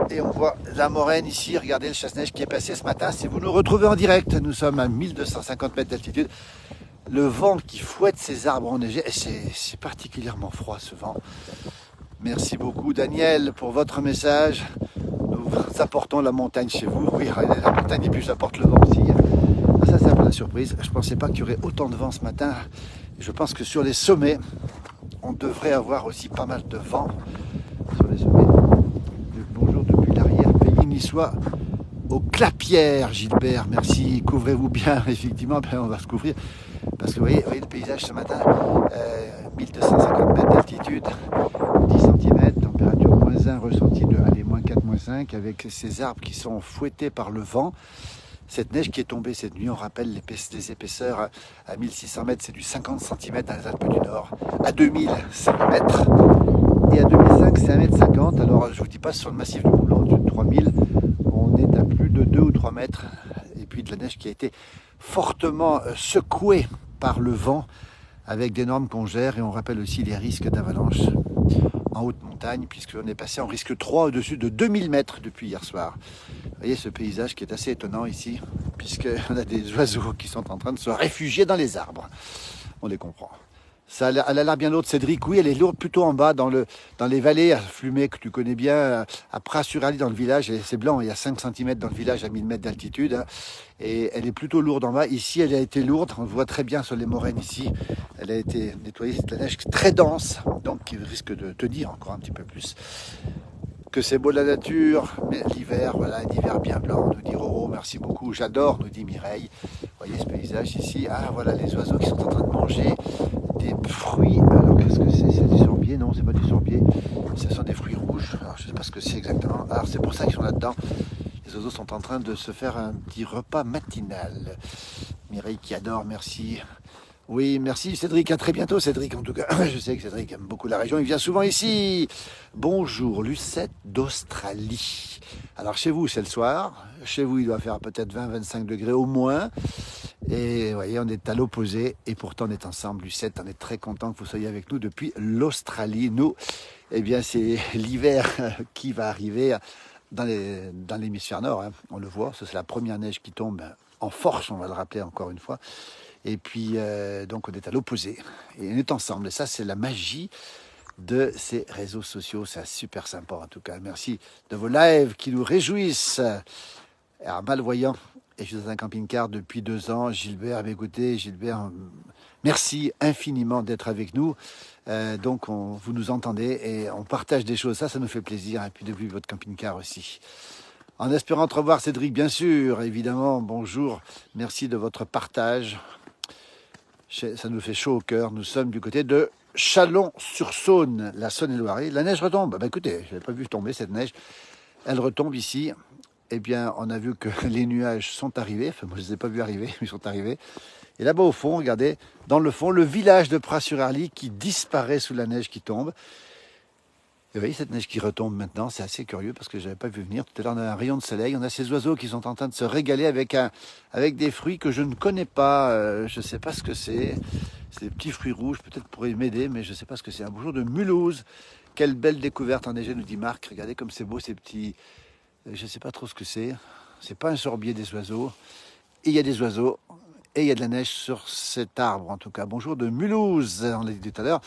et on voit la Moraine ici, regardez le chasse-neige qui est passé ce matin. Si vous nous retrouvez en direct, nous sommes à 1250 mètres d'altitude, le vent qui fouette ces arbres enneigés, c'est particulièrement froid ce vent. Merci beaucoup Daniel pour votre message. Nous apportons la montagne chez vous. Oui, la montagne et puis j'apporte le vent aussi. Ça c'est un peu la surprise. Je ne pensais pas qu'il y aurait autant de vent ce matin. Je pense que sur les sommets, on devrait avoir aussi pas mal de vent sur les sommets. Bonjour depuis l'arrière-pays niçois au Clapières, Gilbert. Merci, couvrez-vous bien. Effectivement, ben, on va se couvrir. Parce que vous voyez le paysage ce matin, 1250 mètres d'altitude, 10 cm, température -1 ressentie de -4, -5, avec ces arbres qui sont fouettés par le vent. Cette neige qui est tombée cette nuit, on rappelle les épaisseurs à 1600 mètres, c'est du 50 cm dans les Alpes du Nord. À 2000, c'est 1 mètre. Et à 2005, c'est 1,50 m. Alors, je ne vous dis pas sur le massif du Moulin, de 3000, on est à plus de 2 ou 3 mètres. Et puis de la neige qui a été fortement secouée par le vent avec d'énormes congères. Et on rappelle aussi les risques d'avalanche en haute montagne, puisqu'on est passé en risque 3 au-dessus de 2000 mètres depuis hier soir. Vous voyez ce paysage qui est assez étonnant ici, puisqu'on a des oiseaux qui sont en train de se réfugier dans les arbres. On les comprend. Elle a l'air bien lourde, Cédric. Oui, elle est lourde plutôt en bas, dans les vallées à Flumet, que tu connais bien, à Pras-sur-Allier dans le village. Et c'est blanc, il y a 5 cm dans le village à 1000 mètres d'altitude. Hein. Et elle est plutôt lourde en bas. Ici, elle a été lourde. On le voit très bien sur les moraines ici. Elle a été nettoyée. C'est de la neige très dense, donc qui risque de tenir encore un petit peu plus. Que c'est beau la nature, mais l'hiver, voilà, un hiver bien blanc, nous dit Roro, merci beaucoup, j'adore, nous dit Mireille. Vous voyez ce paysage ici, ah voilà les oiseaux qui sont en train de manger des fruits, alors qu'est-ce que c'est? C'est du sorbier? Non, c'est pas du sorbier, ce sont des fruits rouges, alors je sais pas ce que c'est exactement, alors c'est pour ça qu'ils sont là-dedans. Les oiseaux sont en train de se faire un petit repas matinal. Mireille qui adore, merci. Oui, merci Cédric, à très bientôt Cédric en tout cas. Je sais que Cédric aime beaucoup la région, il vient souvent ici. Bonjour, Lucette d'Australie. Alors chez vous c'est le soir, chez vous il doit faire peut-être 20-25 degrés au moins. Et vous voyez, on est à l'opposé et pourtant on est ensemble. Lucette, on est très content que vous soyez avec nous depuis l'Australie. Nous, eh bien c'est l'hiver qui va arriver dans l'hémisphère nord, hein. On le voit, c'est la première neige qui tombe en force, on va le rappeler encore une fois. Et puis, donc, on est à l'opposé. Et on est ensemble. Et ça, c'est la magie de ces réseaux sociaux. C'est super sympa, en tout cas. Merci de vos lives qui nous réjouissent. Alors, malvoyant, et je suis dans un camping-car depuis 2 ans. Gilbert, écoutez, Gilbert, merci infiniment d'être avec nous. Donc, vous nous entendez et on partage des choses. Ça nous fait plaisir. Et puis, depuis votre camping-car aussi. En espérant te revoir, Cédric, bien sûr, évidemment. Bonjour. Merci de votre partage. Ça nous fait chaud au cœur. Nous sommes du côté de Chalon-sur-Saône, la Saône-et-Loire. La neige retombe. Ben écoutez, je n'avais pas vu tomber cette neige. Elle retombe ici. Eh bien, on a vu que les nuages sont arrivés. Enfin, moi, je ne les ai pas vus arriver, mais ils sont arrivés. Et là-bas, au fond, regardez, dans le fond, le village de Pras-sur-Allier qui disparaît sous la neige qui tombe. Et vous voyez cette neige qui retombe maintenant, c'est assez curieux parce que je n'avais pas vu venir. Tout à l'heure, on a un rayon de soleil, on a ces oiseaux qui sont en train de se régaler avec des fruits que je ne connais pas. Je ne sais pas ce que c'est. C'est des petits fruits rouges, peut-être pourraient m'aider, mais je ne sais pas ce que c'est. Un bonjour de Mulhouse. Quelle belle découverte enneigée, nous dit Marc. Regardez comme c'est beau ces petits... Je ne sais pas trop ce que c'est. C'est pas un sorbier des oiseaux. Et il y a des oiseaux. Et il y a de la neige sur cet arbre, en tout cas. Bonjour de Mulhouse, on l'a dit tout à l'heure.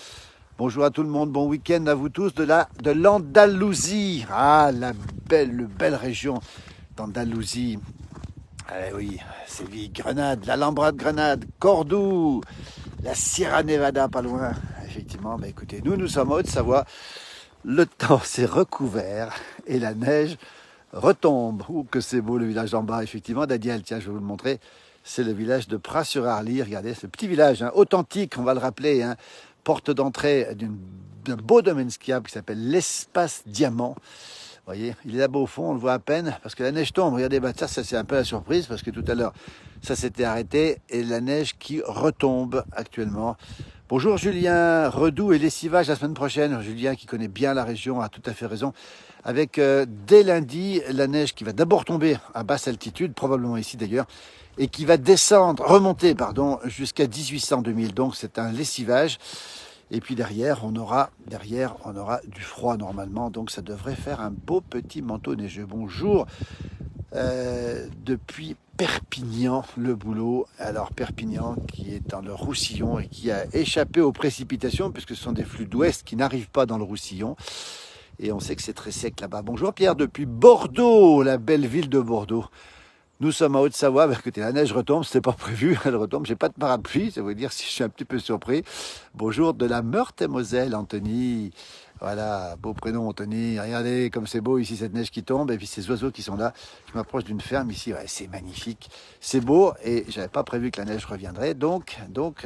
Bonjour à tout le monde, bon week-end à vous tous de l'Andalousie. Ah, la belle région d'Andalousie. Eh oui, Séville, Grenade, l'Alhambra de Grenade, Cordoue, la Sierra Nevada, pas loin. Effectivement, bah écoutez, nous sommes en Haute-Savoie. Le temps s'est recouvert et la neige retombe. Ouh, que c'est beau le village d'en bas, effectivement. Daniel, tiens, je vais vous le montrer. C'est le village de Pras-sur-Allier. Regardez, ce petit village, hein, authentique, on va le rappeler, hein, porte d'entrée d'un beau domaine skiable qui s'appelle l'Espace Diamant. Vous voyez, il est là-bas au fond, on le voit à peine, parce que la neige tombe. Regardez, bah, ça c'est un peu la surprise, parce que tout à l'heure, ça s'était arrêté, et la neige qui retombe actuellement. Bonjour Julien, redoux et lessivage la semaine prochaine. Julien qui connaît bien la région a tout à fait raison. Avec dès lundi, la neige qui va d'abord tomber à basse altitude, probablement ici d'ailleurs, et qui va remonter jusqu'à 1800-2000. Donc c'est un lessivage. Et puis derrière, on aura du froid normalement. Donc ça devrait faire un beau petit manteau neigeux. Bonjour, depuis Perpignan, le boulot. Alors Perpignan qui est dans le Roussillon et qui a échappé aux précipitations puisque ce sont des flux d'ouest qui n'arrivent pas dans le Roussillon. Et on sait que c'est très sec là-bas. Bonjour Pierre, depuis Bordeaux, la belle ville de Bordeaux. Nous sommes en Haute-Savoie, écoutez, la neige retombe, c'était pas prévu, elle retombe, j'ai pas de parapluie, ça veut dire si je suis un petit peu surpris. Bonjour de la Meurthe-et-Moselle, Anthony. Voilà, beau prénom Anthony, regardez comme c'est beau ici cette neige qui tombe, et puis ces oiseaux qui sont là. Je m'approche d'une ferme ici, ouais, c'est magnifique, c'est beau, et j'avais pas prévu que la neige reviendrait, donc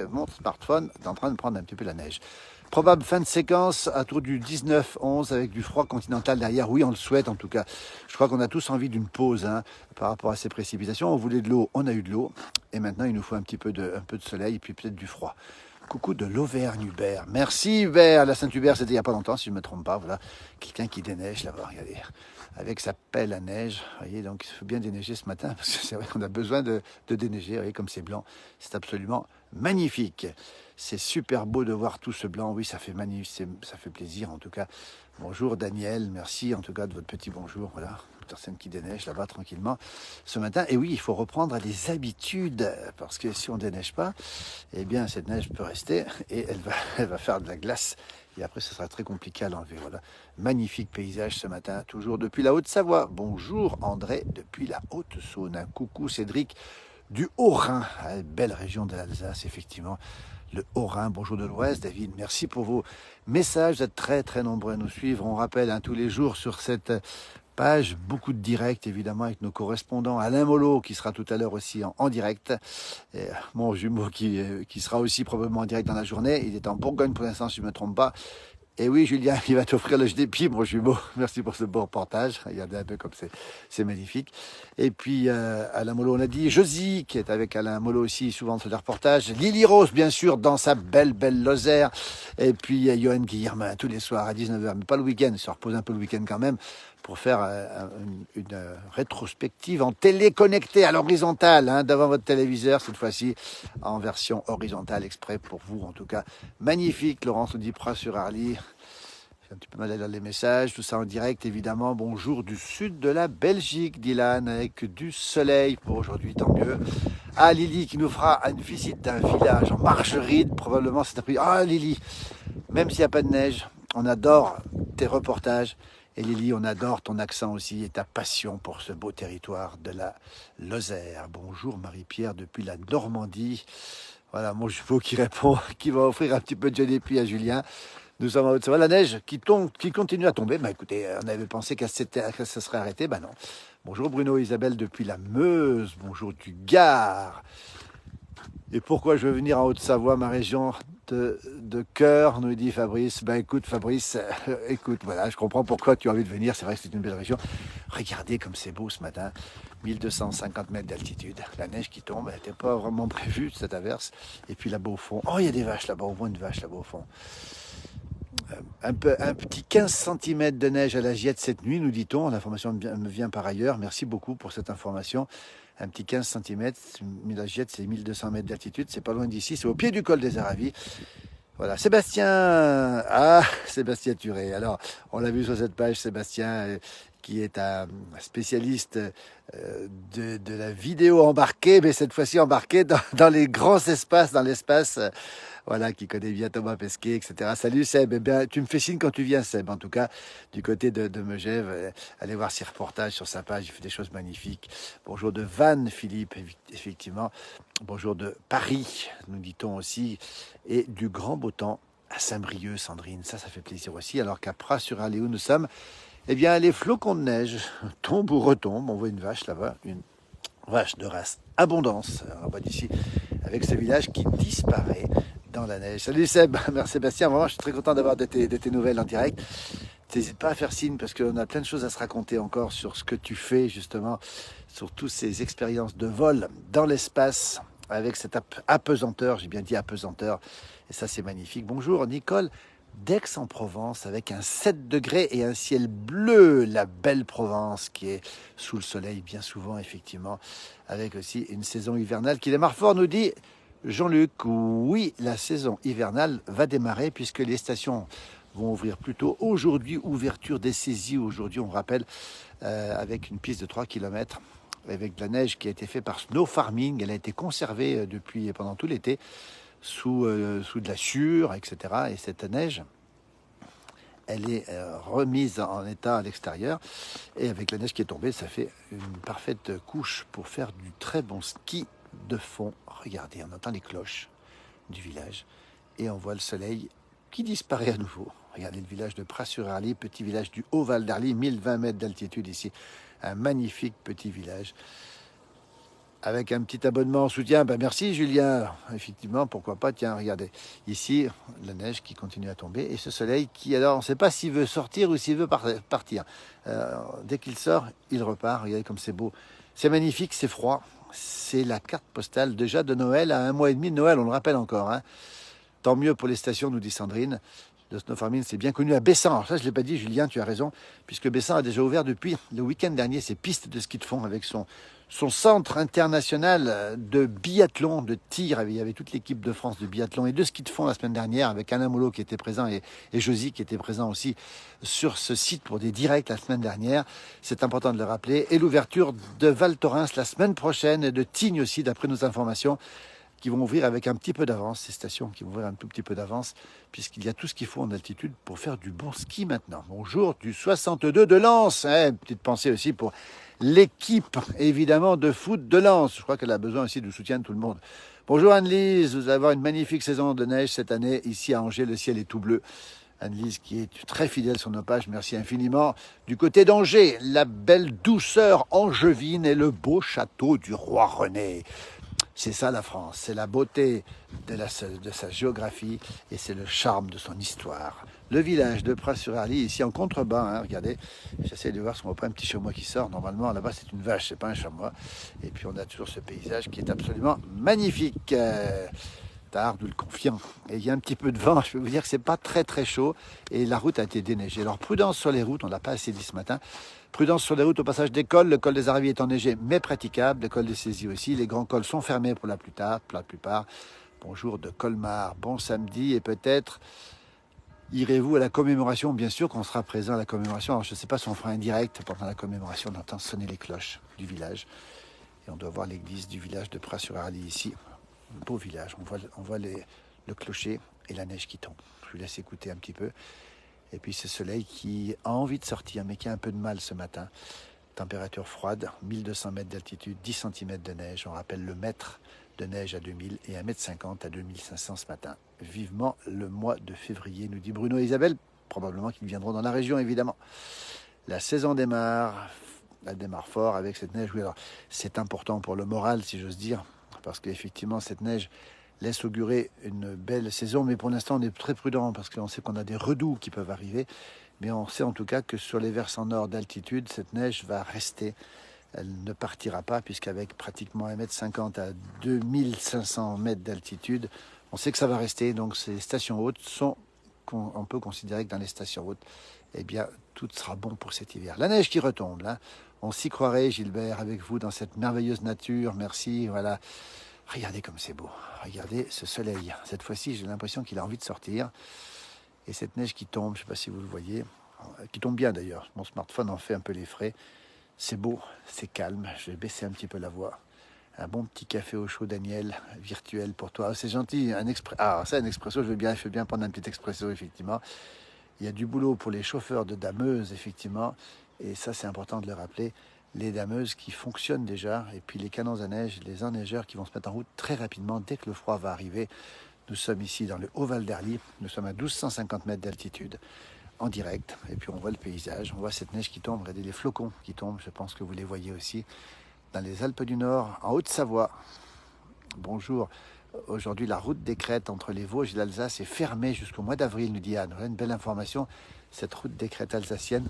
mon smartphone est en train de prendre un petit peu la neige. Probable fin de séquence à tour du 19-11 avec du froid continental derrière. Oui, on le souhaite en tout cas. Je crois qu'on a tous envie d'une pause par rapport à ces précipitations. On voulait de l'eau, on a eu de l'eau. Et maintenant, il nous faut un peu de soleil et puis peut-être du froid. Coucou de l'Auvergne, Hubert. Merci Hubert. La Saint-Hubert, c'était il n'y a pas longtemps, si je ne me trompe pas. Voilà, quelqu'un qui déneige là-bas, regardez. Avec sa pelle à neige. Vous voyez, donc il faut bien déneiger ce matin parce que c'est vrai qu'on a besoin de déneiger. Vous voyez, comme c'est blanc, c'est absolument magnifique. C'est super beau de voir tout ce blanc. Oui, ça fait magnifique, ça fait plaisir en tout cas. Bonjour Daniel, merci en tout cas de votre petit bonjour. Voilà, Petersen qui déneige là-bas tranquillement ce matin. Et oui, il faut reprendre les habitudes, parce que si on ne déneige pas, eh bien cette neige peut rester et elle va faire de la glace. Et après, ce sera très compliqué à l'enlever. Voilà, magnifique paysage ce matin, toujours depuis la Haute-Savoie. Bonjour André, depuis la Haute-Saône. Un coucou Cédric du Haut-Rhin, belle région de l'Alsace, effectivement. Le Haut-Rhin, bonjour de l'Ouest, David, merci pour vos messages, vous êtes très très nombreux à nous suivre. On rappelle tous les jours sur cette page, beaucoup de directs évidemment avec nos correspondants. Alain Mollo qui sera tout à l'heure aussi en direct, et mon jumeau qui sera aussi probablement en direct dans la journée. Il est en Bourgogne pour l'instant si je ne me trompe pas. Et oui, Julien, il va t'offrir le JDP, mon jumeau. Merci pour ce beau reportage. Regardez un peu comme c'est magnifique. Et puis, Alain Mollo, on a dit Josie, qui est avec Alain Mollo aussi, souvent sur les reportages. Lily Rose, bien sûr, dans sa belle Lozère. Et puis, Johan Guillermin, tous les soirs à 19h, mais pas le week-end. Il se repose un peu le week-end quand même, pour faire une rétrospective en téléconnecté à l'horizontale, devant votre téléviseur, cette fois-ci en version horizontale, exprès pour vous en tout cas. Magnifique, Laurence Audiprat sur Arly. J'ai un petit peu mal à lire les messages, tout ça en direct évidemment. Bonjour du sud de la Belgique, Dylan, avec du soleil pour aujourd'hui, tant mieux. Ah, Lily qui nous fera une visite d'un village en margeride, probablement cet après-midi. Ah, Lily, même s'il n'y a pas de neige, on adore tes reportages. Et Lily, on adore ton accent aussi et ta passion pour ce beau territoire de la Lozère. Bonjour Marie-Pierre depuis la Normandie. Voilà, mon jumeau qui répond, qui va offrir un petit peu de JDP à Julien. Nous sommes en Haute-Savoie. La neige qui continue à tomber. Écoutez, on avait pensé que ça serait arrêté. Non. Bonjour Bruno et Isabelle depuis la Meuse. Bonjour du Gard. Et pourquoi je veux venir en Haute-Savoie, ma région de cœur, nous dit Fabrice. Écoute Fabrice, écoute, voilà, je comprends pourquoi tu as envie de venir. C'est vrai que c'est une belle région. Regardez comme c'est beau ce matin. 1250 mètres d'altitude. La neige qui tombe, elle n'était pas vraiment prévue, cette averse. Et puis là-bas au fond, oh, il y a des vaches là-bas. On voit une vache là-bas au fond. Un petit 15 cm de neige à la Giette cette nuit, nous dit-on. L'information me vient par ailleurs. Merci beaucoup pour cette information. Un petit 15 cm, la Giette, c'est 1200 mètres d'altitude, c'est pas loin d'ici, c'est au pied du col des Aravis. Voilà, Sébastien Turé. Alors, on l'a vu sur cette page, Sébastien, qui est un spécialiste de la vidéo embarquée, mais cette fois-ci embarquée dans les grands espaces, dans l'espace, voilà, qui connaît bien Thomas Pesquet, etc. Salut Seb, tu me fais signe quand tu viens Seb, en tout cas, du côté de Megève, allez voir ses reportages sur sa page, il fait des choses magnifiques. Bonjour de Vannes, Philippe, effectivement. Bonjour de Paris, nous dit-on aussi, et du grand beau temps à Saint-Brieuc, Sandrine, ça fait plaisir aussi, alors qu'à Pras-sur-Arly où nous sommes, eh bien, les flocons de neige tombent ou retombent. On voit une vache là-bas, une vache de race Abondance, en bas d'ici, avec ce village qui disparaît dans la neige. Salut Seb, merci Sébastien. Vraiment, je suis très content d'avoir de tes nouvelles en direct. N'hésite pas à faire signe parce qu'on a plein de choses à se raconter encore sur ce que tu fais, justement, sur toutes ces expériences de vol dans l'espace avec cette apesanteur. J'ai bien dit apesanteur. Et ça, c'est magnifique. Bonjour Nicole d'Aix-en-Provence avec un 7 degrés et un ciel bleu, la belle Provence qui est sous le soleil bien souvent effectivement, avec aussi une saison hivernale qui démarre fort, nous dit Jean-Luc. Oui, la saison hivernale va démarrer puisque les stations vont ouvrir plus tôt. Aujourd'hui, ouverture des saisies, aujourd'hui on rappelle, avec une piste de 3 km avec de la neige qui a été faite par Snow Farming, elle a été conservée pendant tout l'été, sous de la sciure, etc. Et cette neige, elle est remise en état à l'extérieur. Et avec la neige qui est tombée, ça fait une parfaite couche pour faire du très bon ski de fond. Regardez, on entend les cloches du village et on voit le soleil qui disparaît à nouveau. Regardez le village de Pras-sur-Arly, petit village du Haut-Val d'Arly, 1020 mètres d'altitude ici. Un magnifique petit village. Avec un petit abonnement en soutien, merci Julien, effectivement, pourquoi pas, tiens, regardez, ici, la neige qui continue à tomber, et ce soleil qui, alors, on ne sait pas s'il veut sortir ou s'il veut partir. Dès qu'il sort, il repart, regardez comme c'est beau, c'est magnifique, c'est froid, c'est la carte postale déjà de Noël, à 1 mois et demi de Noël, on le rappelle encore, Tant mieux pour les stations, nous dit Sandrine. Le Snow Farming, c'est bien connu à Bessan. Alors ça, je ne l'ai pas dit, Julien, tu as raison, puisque Bessan a déjà ouvert depuis le week-end dernier ses pistes de ski de fond avec son son centre international de biathlon, de tir. Il y avait toute l'équipe de France de biathlon et de ski de fond la semaine dernière avec Alain Molot qui était présent et Josie qui était présent aussi sur ce site pour des directs la semaine dernière. C'est important de le rappeler. Et l'ouverture de Val Thorens la semaine prochaine et de Tignes aussi, d'après nos informations, qui vont ouvrir avec un petit peu d'avance, ces stations qui vont ouvrir un tout petit peu d'avance, puisqu'il y a tout ce qu'il faut en altitude pour faire du bon ski maintenant. Bonjour du 62 de Lens, hein, petite pensée aussi pour l'équipe, évidemment, de foot de Lens. Je crois qu'elle a besoin aussi du soutien de tout le monde. Bonjour Anne-Lise, vous allez avoir une magnifique saison de neige cette année. Ici à Angers, le ciel est tout bleu. Anne-Lise qui est très fidèle sur nos pages, merci infiniment. Du côté d'Angers, la belle douceur angevine et le beau château du roi René. C'est ça la France, c'est la beauté de sa géographie et c'est le charme de son histoire. Le village de Pras-sur-Arly, ici en contrebas, hein, regardez, j'essaie de voir si on voit pas un petit chamois qui sort. Normalement, là-bas, c'est une vache, c'est pas un chamois. Et puis, on a toujours ce paysage qui est absolument magnifique. Tard, d'où le confiant. Et il y a un petit peu de vent, je peux vous dire que c'est pas très très chaud et la route a été déneigée. Alors prudence sur les routes, on l'a pas assez dit ce matin. Prudence sur les routes au passage des cols. Le col des Aravis est enneigé mais praticable. Le col des Saisies aussi. Les grands cols sont fermés pour la plupart. Bonjour de Colmar, bon samedi et peut-être irez-vous à la commémoration. Bien sûr qu'on sera présent à la commémoration. Alors je ne sais pas si on fera un direct pendant la commémoration. On entend sonner les cloches du village et on doit voir l'église du village de Pras-sur-Arly ici. Beau village, on voit le clocher et la neige qui tombe. Je vous laisse écouter un petit peu. Et puis ce soleil qui a envie de sortir, mais qui a un peu de mal ce matin. Température froide, 1200 mètres d'altitude, 10 cm de neige. On rappelle le mètre de neige à 2000 et 1,50 m à 2500 ce matin. Vivement le mois de février, nous dit Bruno et Isabelle. Probablement qu'ils viendront dans la région, évidemment. La saison démarre. Elle démarre fort avec cette neige. Oui, alors c'est important pour le moral, si j'ose dire, parce qu'effectivement, cette neige laisse augurer une belle saison. Mais pour l'instant, on est très prudent parce qu'on sait qu'on a des redoux qui peuvent arriver. Mais on sait en tout cas que sur les versants nord d'altitude, cette neige va rester. Elle ne partira pas puisqu'avec pratiquement 1,50 m à 2500 mètres d'altitude, on sait que ça va rester. Donc ces stations hautes sont, on peut considérer que dans les stations hautes, eh bien, tout sera bon pour cet hiver. La neige qui retombe, là. On s'y croirait, Gilbert, avec vous dans cette merveilleuse nature. Merci, voilà. Regardez comme c'est beau. Regardez ce soleil. Cette fois-ci, j'ai l'impression qu'il a envie de sortir. Et cette neige qui tombe, je ne sais pas si vous le voyez, qui tombe bien d'ailleurs. Mon smartphone en fait un peu les frais. C'est beau, c'est calme. Je vais baisser un petit peu la voix. Un bon petit café au chaud, Daniel, virtuel pour toi. C'est gentil. Ça, un expresso, je veux bien prendre un petit expresso, effectivement. Il y a du boulot pour les chauffeurs de dameuses, effectivement. Et ça, c'est important de le rappeler. Les dameuses qui fonctionnent déjà. Et puis les canons à neige, les enneigeurs qui vont se mettre en route très rapidement dès que le froid va arriver. Nous sommes ici dans le Haut-Val d'Arly. Nous sommes à 1250 mètres d'altitude en direct. Et puis on voit le paysage. On voit cette neige qui tombe. Regardez les flocons qui tombent. Je pense que vous les voyez aussi. Dans les Alpes du Nord, en Haute-Savoie. Bonjour. Aujourd'hui, la route des Crêtes entre les Vosges et l'Alsace est fermée jusqu'au mois d'avril, nous dit Anne. Voilà une belle information. Cette route des Crêtes alsacienne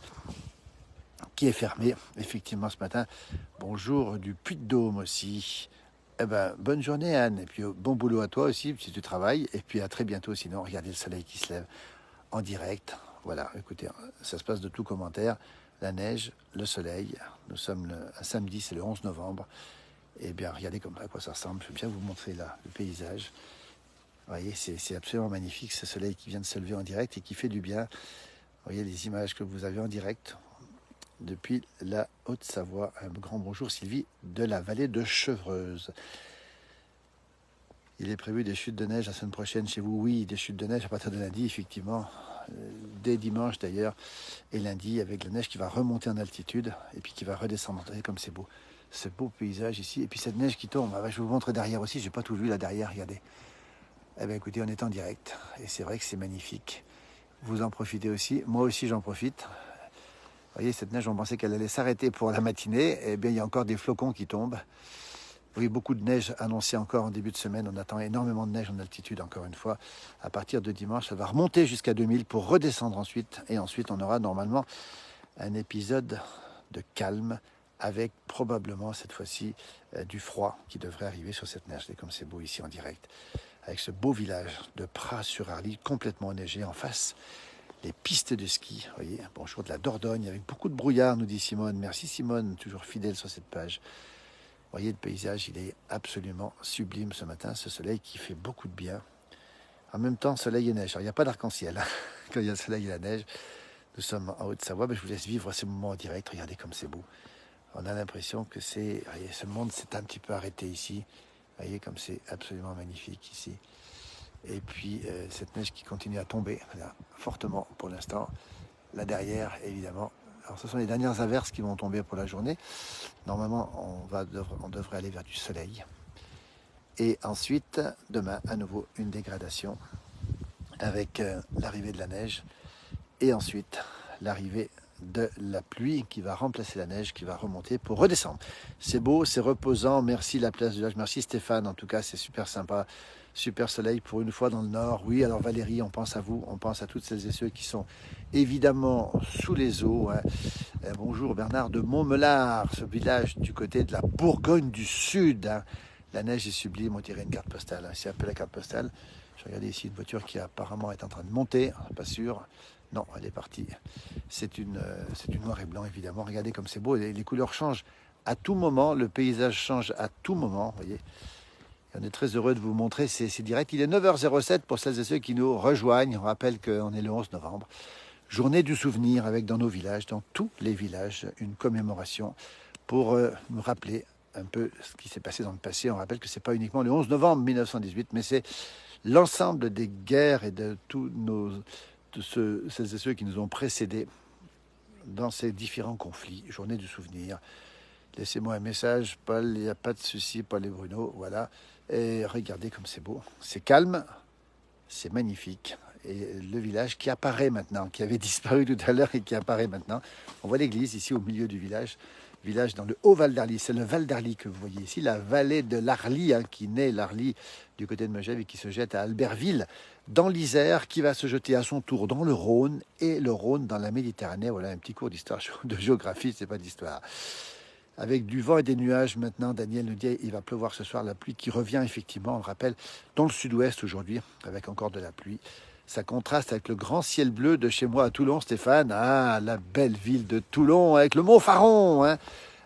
qui est fermée, effectivement, ce matin. Bonjour du Puy-de-Dôme aussi. Eh ben, bonne journée, Anne. Et puis, bon boulot à toi aussi, si tu travailles. Et puis, à très bientôt. Sinon, regardez le soleil qui se lève en direct. Voilà, écoutez, ça se passe de tout commentaire. La neige, le soleil. Nous sommes un samedi, c'est le 11 novembre. Eh bien, regardez à quoi ça ressemble. Je vais bien vous montrer là le paysage. Vous voyez, c'est absolument magnifique, ce soleil qui vient de se lever en direct et qui fait du bien. Vous voyez les images que vous avez en direct depuis la Haute-Savoie. Un grand bonjour, Sylvie, de la vallée de Chevreuse. Il est prévu des chutes de neige la semaine prochaine chez vous. Oui, des chutes de neige à partir de lundi, effectivement. Dès dimanche d'ailleurs, et lundi, avec la neige qui va remonter en altitude et puis qui va redescendre. Vous voyez comme c'est beau. Ce beau paysage ici. Et puis cette neige qui tombe. Je vais vous montrer derrière aussi. J'ai pas tout vu là derrière, regardez. Eh bien écoutez, on est en direct. Et c'est vrai que c'est magnifique. Vous en profitez aussi. Moi aussi, j'en profite. Vous voyez, cette neige, on pensait qu'elle allait s'arrêter pour la matinée. Eh bien, il y a encore des flocons qui tombent. Oui, beaucoup de neige annoncée encore en début de semaine. On attend énormément de neige en altitude, encore une fois. À partir de dimanche, ça va remonter jusqu'à 2000 pour redescendre ensuite. Et ensuite, on aura normalement un épisode de calme avec probablement cette fois-ci du froid qui devrait arriver sur cette neige. Et comme c'est beau ici en direct, avec ce beau village de Pras-sur-Arly complètement enneigé en face, les pistes de ski. Vous voyez, bonjour de la Dordogne avec beaucoup de brouillard, nous dit Simone. Merci Simone, toujours fidèle sur cette page. voyez, le paysage, il est absolument sublime ce matin, ce soleil qui fait beaucoup de bien. En même temps, soleil et neige. Alors, il n'y a pas d'arc-en-ciel hein, quand il y a le soleil et la neige. Nous sommes en Haute-Savoie, mais je vous laisse vivre ces moments en direct. Regardez comme c'est beau. On a l'impression que ce monde s'est un petit peu arrêté ici. Vous voyez comme c'est absolument magnifique ici. Et puis cette neige qui continue à tomber, là, fortement pour l'instant. Là derrière, évidemment. Alors ce sont les dernières averses qui vont tomber pour la journée. Normalement, on devrait aller vers du soleil. Et ensuite, demain, à nouveau, une dégradation avec l'arrivée de la neige. Et ensuite, l'arrivée de la pluie qui va remplacer la neige, qui va remonter pour redescendre. C'est beau, c'est reposant. Merci la place du village. Merci Stéphane, en tout cas, c'est super sympa. Super soleil pour une fois dans le nord. Oui, alors Valérie, on pense à vous, on pense à toutes celles et ceux qui sont évidemment sous les eaux. Hein. Bonjour Bernard de Montmelard, ce village du côté de la Bourgogne du Sud. Hein. La neige est sublime, on dirait une carte postale. Hein. C'est un peu la carte postale. Je regardais ici une voiture qui apparemment est en train de monter, pas sûr. Non, elle est partie. C'est une noir et blanc, évidemment. Regardez comme c'est beau. Les couleurs changent à tout moment. Le paysage change à tout moment. Vous voyez. Et on est très heureux de vous montrer ces directs. Il est 9h07 pour celles et ceux qui nous rejoignent. On rappelle qu'on est le 11 novembre. Journée du souvenir avec dans nos villages, dans tous les villages, une commémoration pour nous rappeler un peu ce qui s'est passé dans le passé. On rappelle que ce n'est pas uniquement le 11 novembre 1918, mais c'est l'ensemble des guerres et de tous celles et ceux qui nous ont précédés dans ces différents conflits. Journée du souvenir. Laissez-moi un message, Paul, il n'y a pas de souci, Paul et Bruno, voilà. Et regardez comme c'est beau. C'est calme, c'est magnifique. Et le village qui apparaît maintenant, qui avait disparu tout à l'heure et qui apparaît maintenant. On voit l'église ici au milieu du village dans le haut Val d'Arly. C'est le Val d'Arly que vous voyez ici, la vallée de l'Arly, hein, qui naît l'Arly du côté de Megève et qui se jette à Albertville, dans l'Isère, qui va se jeter à son tour dans le Rhône, et le Rhône dans la Méditerranée. Voilà un petit cours d'histoire, de géographie, c'est pas d'histoire. Avec du vent et des nuages maintenant, Daniel nous dit il va pleuvoir ce soir, la pluie qui revient effectivement, on le rappelle, dans le sud-ouest aujourd'hui, avec encore de la pluie. Ça contraste avec le grand ciel bleu de chez moi à Toulon, Stéphane. Ah, la belle ville de Toulon, avec le Mont Faron. Hein.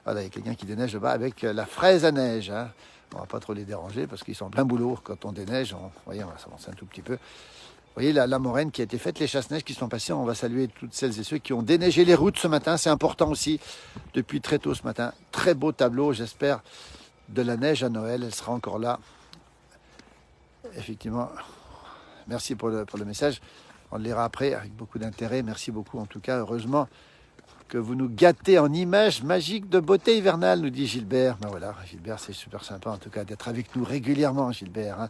Voilà, il y a quelqu'un qui déneige là-bas avec la fraise à neige. Hein. On ne va pas trop les déranger parce qu'ils sont plein boulot. Quand on déneige, voyez, on va s'avancer un tout petit peu. Vous voyez la moraine qui a été faite, les chasse-neige qui sont passées. On va saluer toutes celles et ceux qui ont déneigé les routes ce matin. C'est important aussi, depuis très tôt ce matin. Très beau tableau, j'espère, de la neige à Noël. Elle sera encore là. Effectivement, merci pour le message. On le lira après avec beaucoup d'intérêt. Merci beaucoup en tout cas. Heureusement que vous nous gâtez en images magiques de beauté hivernale, nous dit Gilbert. Ben voilà, Gilbert, c'est super sympa en tout cas d'être avec nous régulièrement, Gilbert. Hein.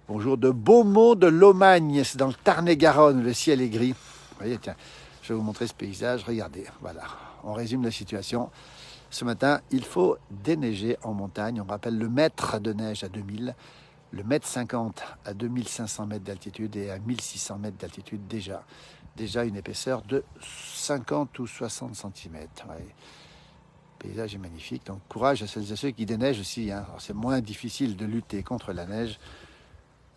Bonjour de Beaumont de Lomagne, c'est dans le Tarn-et-Garonne, le ciel est gris. Vous voyez, tiens, je vais vous montrer ce paysage. Regardez, voilà, on résume la situation. Ce matin, il faut déneiger en montagne. On rappelle le mètre de neige à 2000. Le mètre 50 à 2500 mètres d'altitude et à 1600 mètres d'altitude déjà une épaisseur de 50 ou 60 cm. Ouais. Le paysage est magnifique, donc courage à celles et ceux qui déneigent aussi. Hein. C'est moins difficile de lutter contre la neige,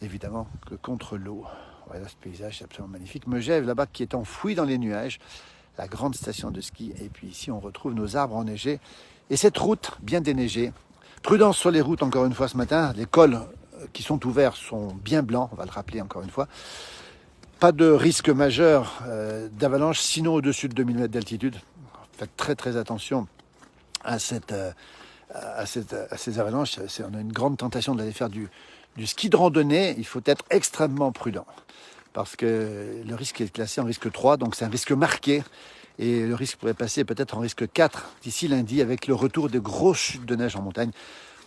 évidemment, que contre l'eau. Voilà, ce paysage est absolument magnifique. Megève, là-bas, qui est enfoui dans les nuages, la grande station de ski. Et puis ici, on retrouve nos arbres enneigés. Et cette route bien déneigée. Prudence sur les routes, encore une fois, ce matin. Les cols qui sont ouverts sont bien blancs, on va le rappeler encore une fois. Pas de risque majeur d'avalanche, sinon au-dessus de 2000 mètres d'altitude. Faites très très attention à ces avalanches. On a une grande tentation d'aller faire du ski de randonnée. Il faut être extrêmement prudent parce que le risque est classé en risque 3, donc c'est un risque marqué. Et le risque pourrait passer peut-être en risque 4 d'ici lundi avec le retour de grosses chutes de neige en montagne.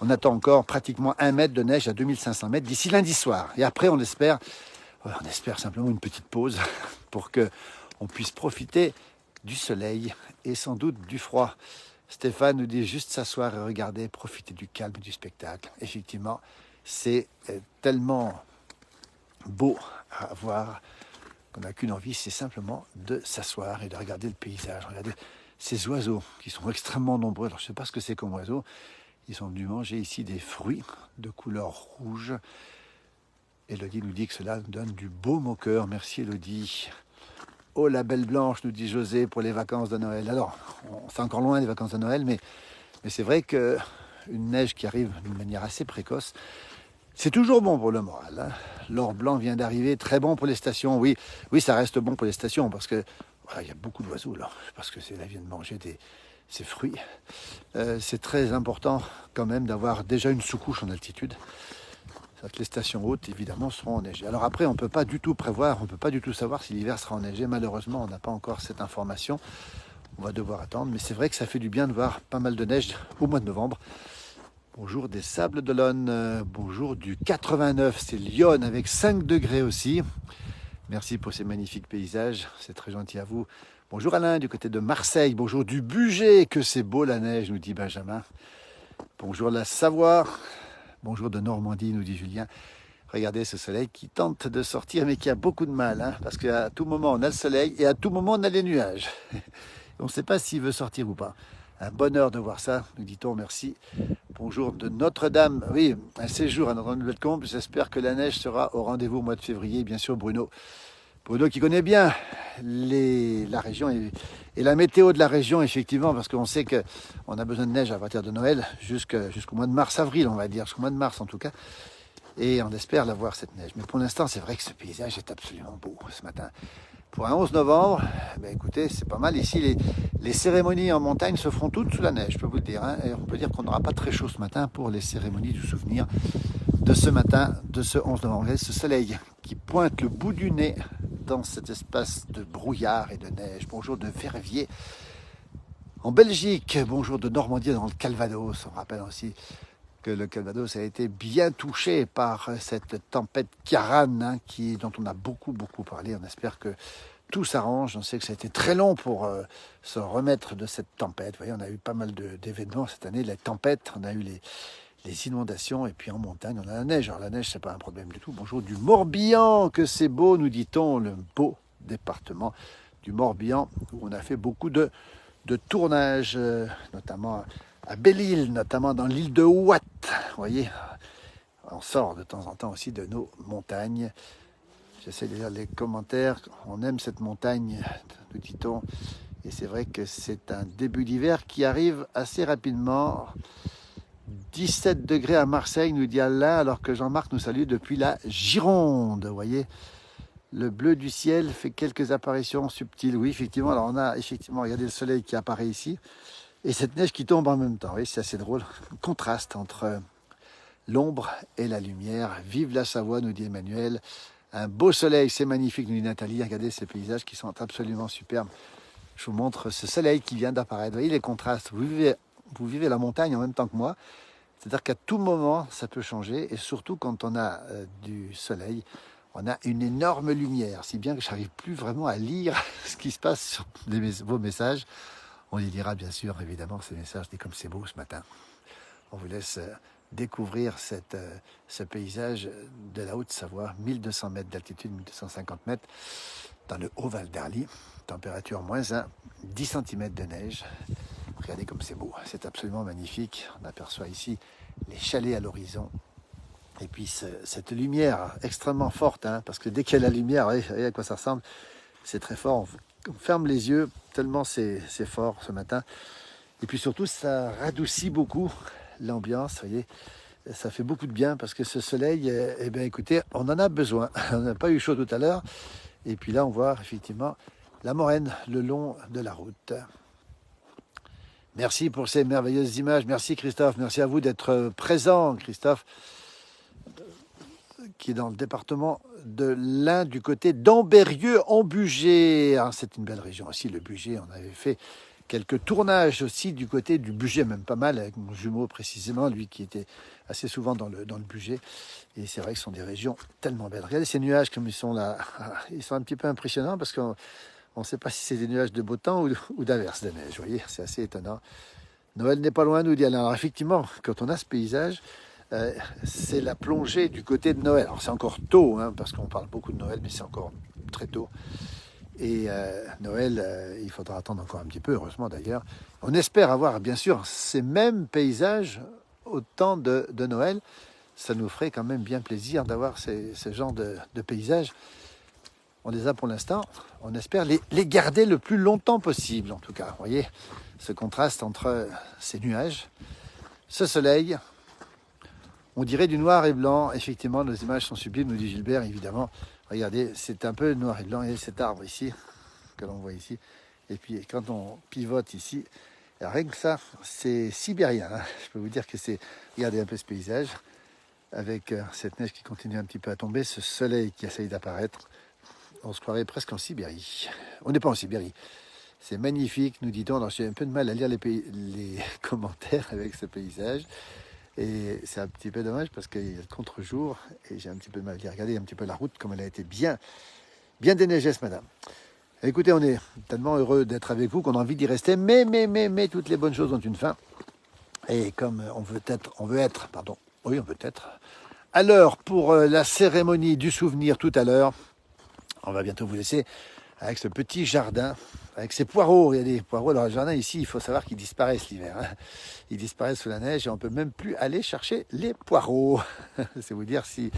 On attend encore pratiquement 1 mètre de neige à 2500 mètres d'ici lundi soir. Et après, on espère simplement une petite pause pour qu'on puisse profiter du soleil et sans doute du froid. Stéphane nous dit juste s'asseoir et regarder, profiter du calme du spectacle. Effectivement, c'est tellement beau à voir qu'on n'a qu'une envie, c'est simplement de s'asseoir et de regarder le paysage. Regardez ces oiseaux qui sont extrêmement nombreux. Alors, je ne sais pas ce que c'est comme oiseau. Ils sont venus manger ici des fruits de couleur rouge. Élodie nous dit que cela donne du baume au cœur. Merci Élodie. Oh la belle blanche, nous dit José, pour les vacances de Noël. Alors, c'est encore loin les vacances de Noël, mais c'est vrai que une neige qui arrive d'une manière assez précoce. C'est toujours bon pour le moral. Hein. L'or blanc vient d'arriver, très bon pour les stations. Oui, oui, ça reste bon pour les stations parce que voilà, il y a beaucoup d'oiseaux là, parce que là viennent manger ces fruits. C'est très important quand même d'avoir déjà une sous-couche en altitude. Les stations hautes, évidemment, seront enneigées. Alors après, on ne peut pas du tout prévoir, on ne peut pas du tout savoir si l'hiver sera enneigé. Malheureusement, on n'a pas encore cette information. On va devoir attendre. Mais c'est vrai que ça fait du bien de voir pas mal de neige au mois de novembre. Bonjour des Sables d'Olonne. Bonjour du 89. C'est Lyon avec 5 degrés aussi. Merci pour ces magnifiques paysages. C'est très gentil à vous. Bonjour Alain du côté de Marseille. Bonjour du Bugey. Que c'est beau la neige, nous dit Benjamin. Bonjour la Savoie. Bonjour de Normandie, nous dit Julien. Regardez ce soleil qui tente de sortir, mais qui a beaucoup de mal, hein, parce qu'à tout moment, on a le soleil et à tout moment, on a les nuages. On ne sait pas s'il veut sortir ou pas. Un bonheur de voir ça, nous dit-on, merci. Bonjour de Notre-Dame. Oui, un séjour à Notre-Dame-de-Combe. J'espère que la neige sera au rendez-vous au mois de février. Bien sûr, Bruno. Bruno qui connaît bien la région et la météo de la région, effectivement, parce qu'on sait qu'on a besoin de neige à partir de Noël jusqu'au mois de mars-avril, on va dire, jusqu'au mois de mars en tout cas. Et on espère l'avoir cette neige. Mais pour l'instant, c'est vrai que ce paysage est absolument beau ce matin. Pour un 11 novembre, écoutez, c'est pas mal. Ici, les cérémonies en montagne se feront toutes sous la neige, je peux vous le dire. Hein. Et on peut dire qu'on n'aura pas très chaud ce matin pour les cérémonies du souvenir de ce matin, de ce 11 novembre. Regardez ce soleil qui pointe le bout du nez dans cet espace de brouillard et de neige. Bonjour de Verviers en Belgique. Bonjour de Normandie dans le Calvados. On rappelle aussi que le Calvados a été bien touché par cette tempête Ciarán, hein, dont on a beaucoup parlé. On espère que tout s'arrange. On sait que ça a été très long pour se remettre de cette tempête. Vous voyez, on a eu pas mal d'événements cette année. Les tempêtes, on a eu les inondations, et puis en montagne, on a la neige. Alors la neige, c'est pas un problème du tout. Bonjour du Morbihan, que c'est beau, nous dit-on, le beau département du Morbihan, où on a fait beaucoup de tournages, notamment à Belle-Île, notamment dans l'île de Ouat. Vous voyez, on sort de temps en temps aussi de nos montagnes. J'essaie de lire les commentaires. On aime cette montagne, nous dit-on. Et c'est vrai que c'est un début d'hiver qui arrive assez rapidement. 17 degrés à Marseille, nous dit Alain, alors que Jean-Marc nous salue depuis la Gironde. Vous voyez, le bleu du ciel fait quelques apparitions subtiles. Oui, effectivement, alors on a effectivement, regardez le soleil qui apparaît ici. Et cette neige qui tombe en même temps, oui, c'est assez drôle. Contraste entre l'ombre et la lumière. Vive la Savoie, nous dit Emmanuel. Un beau soleil, c'est magnifique, nous dit Nathalie. Regardez ces paysages qui sont absolument superbes. Je vous montre ce soleil qui vient d'apparaître. Vous voyez les contrastes. Vous vivez la montagne en même temps que moi. C'est-à-dire qu'à tout moment, ça peut changer. Et surtout quand on a du soleil, on a une énorme lumière. Si bien que je n'arrive plus vraiment à lire ce qui se passe sur vos messages. On y lira bien sûr, évidemment, ces messages. Dit comme c'est beau ce matin. On vous laisse découvrir ce paysage de la Haute-Savoie, 1200 mètres d'altitude, 1250 mètres, dans le Haut-Val d'Arly. Température -1, 10 cm de neige. Regardez comme c'est beau, c'est absolument magnifique. On aperçoit ici les chalets à l'horizon. Et puis cette lumière extrêmement forte, hein, parce que dès qu'il y a la lumière, vous voyez à quoi ça ressemble, c'est très fort. On ferme les yeux, tellement c'est fort ce matin. Et puis surtout, ça radoucit beaucoup l'ambiance, vous voyez. Ça fait beaucoup de bien parce que ce soleil, eh bien écoutez, on en a besoin. On n'a pas eu chaud tout à l'heure. Et puis là, on voit effectivement la moraine le long de la route. Merci pour ces merveilleuses images. Merci Christophe. Merci à vous d'être présent, Christophe, qui est dans le département de l'Ain, du côté d'Ambérieux en Bugey. Ah, c'est une belle région aussi, le Bugey. On avait fait quelques tournages aussi du côté du Bugey, même pas mal, avec mon jumeau précisément, lui qui était assez souvent dans le Bugey. Et c'est vrai que ce sont des régions tellement belles. Regardez ces nuages comme ils sont là. Ils sont un petit peu impressionnants parce qu'on ne sait pas si c'est des nuages de beau temps ou d'averses de neige. Vous voyez, c'est assez étonnant. Noël n'est pas loin, nous dit Alain. Alors effectivement, quand on a ce paysage, c'est la plongée du côté de Noël. Alors c'est encore tôt, hein, parce qu'on parle beaucoup de Noël, mais c'est encore très tôt. Et Noël, il faudra attendre encore un petit peu, heureusement d'ailleurs. On espère avoir, bien sûr, ces mêmes paysages au temps de Noël. Ça nous ferait quand même bien plaisir d'avoir ce genre de paysages. On les a pour l'instant. On espère les garder le plus longtemps possible, en tout cas. Vous voyez, ce contraste entre ces nuages, ce soleil. On dirait du noir et blanc. Effectivement, nos images sont sublimes, nous dit Gilbert, évidemment. Regardez, c'est un peu noir et blanc. Et cet arbre ici, que l'on voit ici. Et puis, quand on pivote ici, rien que ça, c'est sibérien. Hein. Je peux vous dire que c'est... Regardez un peu ce paysage, avec cette neige qui continue un petit peu à tomber, ce soleil qui essaye d'apparaître. On se croirait presque en Sibérie. On n'est pas en Sibérie. C'est magnifique, nous dit-on. Alors, j'ai un peu de mal à lire les commentaires avec ce paysage. Et c'est un petit peu dommage parce qu'il y a le contre-jour et j'ai un petit peu de mal à lire. Regardez un petit peu la route, comme elle a été bien déneigée ce matin. Écoutez, on est tellement heureux d'être avec vous qu'on a envie d'y rester. Mais, toutes les bonnes choses ont une fin. Et comme on veut être, à l'heure pour la cérémonie du souvenir tout à l'heure, on va bientôt vous laisser avec ce petit jardin, avec ces poireaux. Il y a des poireaux dans le jardin ici, il faut savoir qu'ils disparaissent l'hiver. Hein. Ils disparaissent sous la neige et on ne peut même plus aller chercher les poireaux. C'est vous dire si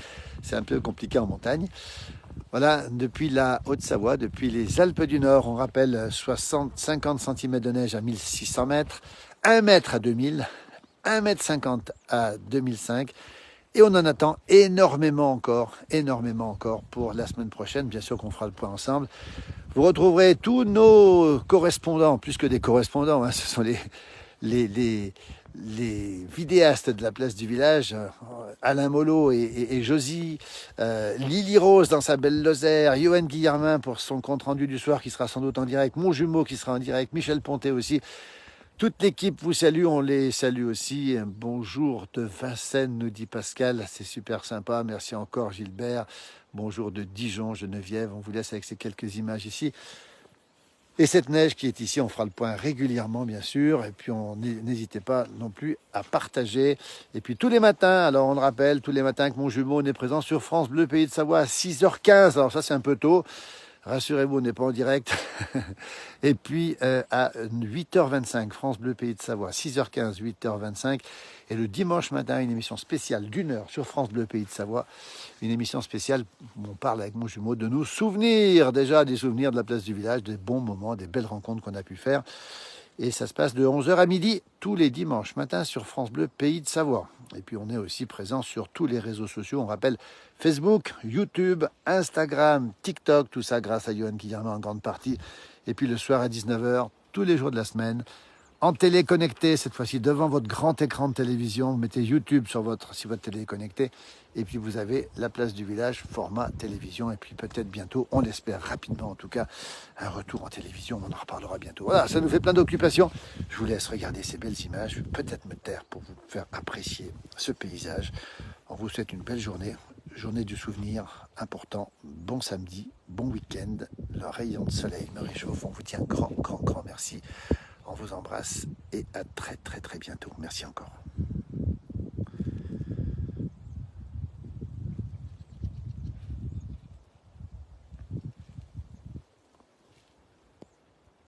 c'est un peu compliqué en montagne. Voilà, depuis la Haute-Savoie, depuis les Alpes du Nord, on rappelle 50 cm de neige à 1600 mètres, 1 mètre à 2000, 1 mètre 50 à 2005. Et on en attend énormément encore pour la semaine prochaine. Bien sûr qu'on fera le point ensemble. Vous retrouverez tous nos correspondants, plus que des correspondants, hein, ce sont les vidéastes de la place du village, Alain Mollo et Josie, Lily Rose dans sa belle Lozère, Johan Guillermin pour son compte-rendu du soir qui sera sans doute en direct, mon jumeau qui sera en direct, Michel Pontet aussi. Toute l'équipe vous salue, on les salue aussi. Bonjour de Vincennes, nous dit Pascal, c'est super sympa. Merci encore Gilbert. Bonjour de Dijon, Geneviève. On vous laisse avec ces quelques images ici. Et cette neige qui est ici, on fera le point régulièrement, bien sûr. Et puis, n'hésitez pas non plus à partager. Et puis, tous les matins, alors on le rappelle, tous les matins que mon jumeau est présent sur France Bleu Pays de Savoie à 6h15. Alors ça, c'est un peu tôt. Rassurez-vous, on n'est pas en direct. Et puis à 8h25, France Bleu Pays de Savoie, 6h15, 8h25. Et le dimanche matin, une émission spéciale d'1 heure sur France Bleu Pays de Savoie. Une émission spéciale où on parle avec mon jumeau de nos souvenirs, déjà des souvenirs de la place du village, des bons moments, des belles rencontres qu'on a pu faire. Et ça se passe de 11h à midi, tous les dimanches matins sur France Bleu Pays de Savoie. Et puis on est aussi présent sur tous les réseaux sociaux. On rappelle Facebook, YouTube, Instagram, TikTok, tout ça grâce à Johan Guillermin en grande partie. Et puis le soir à 19h, tous les jours de la semaine, en télé connecté, cette fois-ci devant votre grand écran de télévision. Vous mettez YouTube si votre télé est connectée. Et puis vous avez la place du village, format télévision. Et puis peut-être bientôt, on l'espère rapidement en tout cas, un retour en télévision. On en reparlera bientôt. Voilà, ça nous fait plein d'occupations. Je vous laisse regarder ces belles images. Je vais peut-être me taire pour vous faire apprécier ce paysage. On vous souhaite une belle journée. Journée du souvenir important. Bon samedi, bon week-end. Le rayon de soleil me réchauffe. On vous dit un grand merci. On vous embrasse et à très bientôt. Merci encore.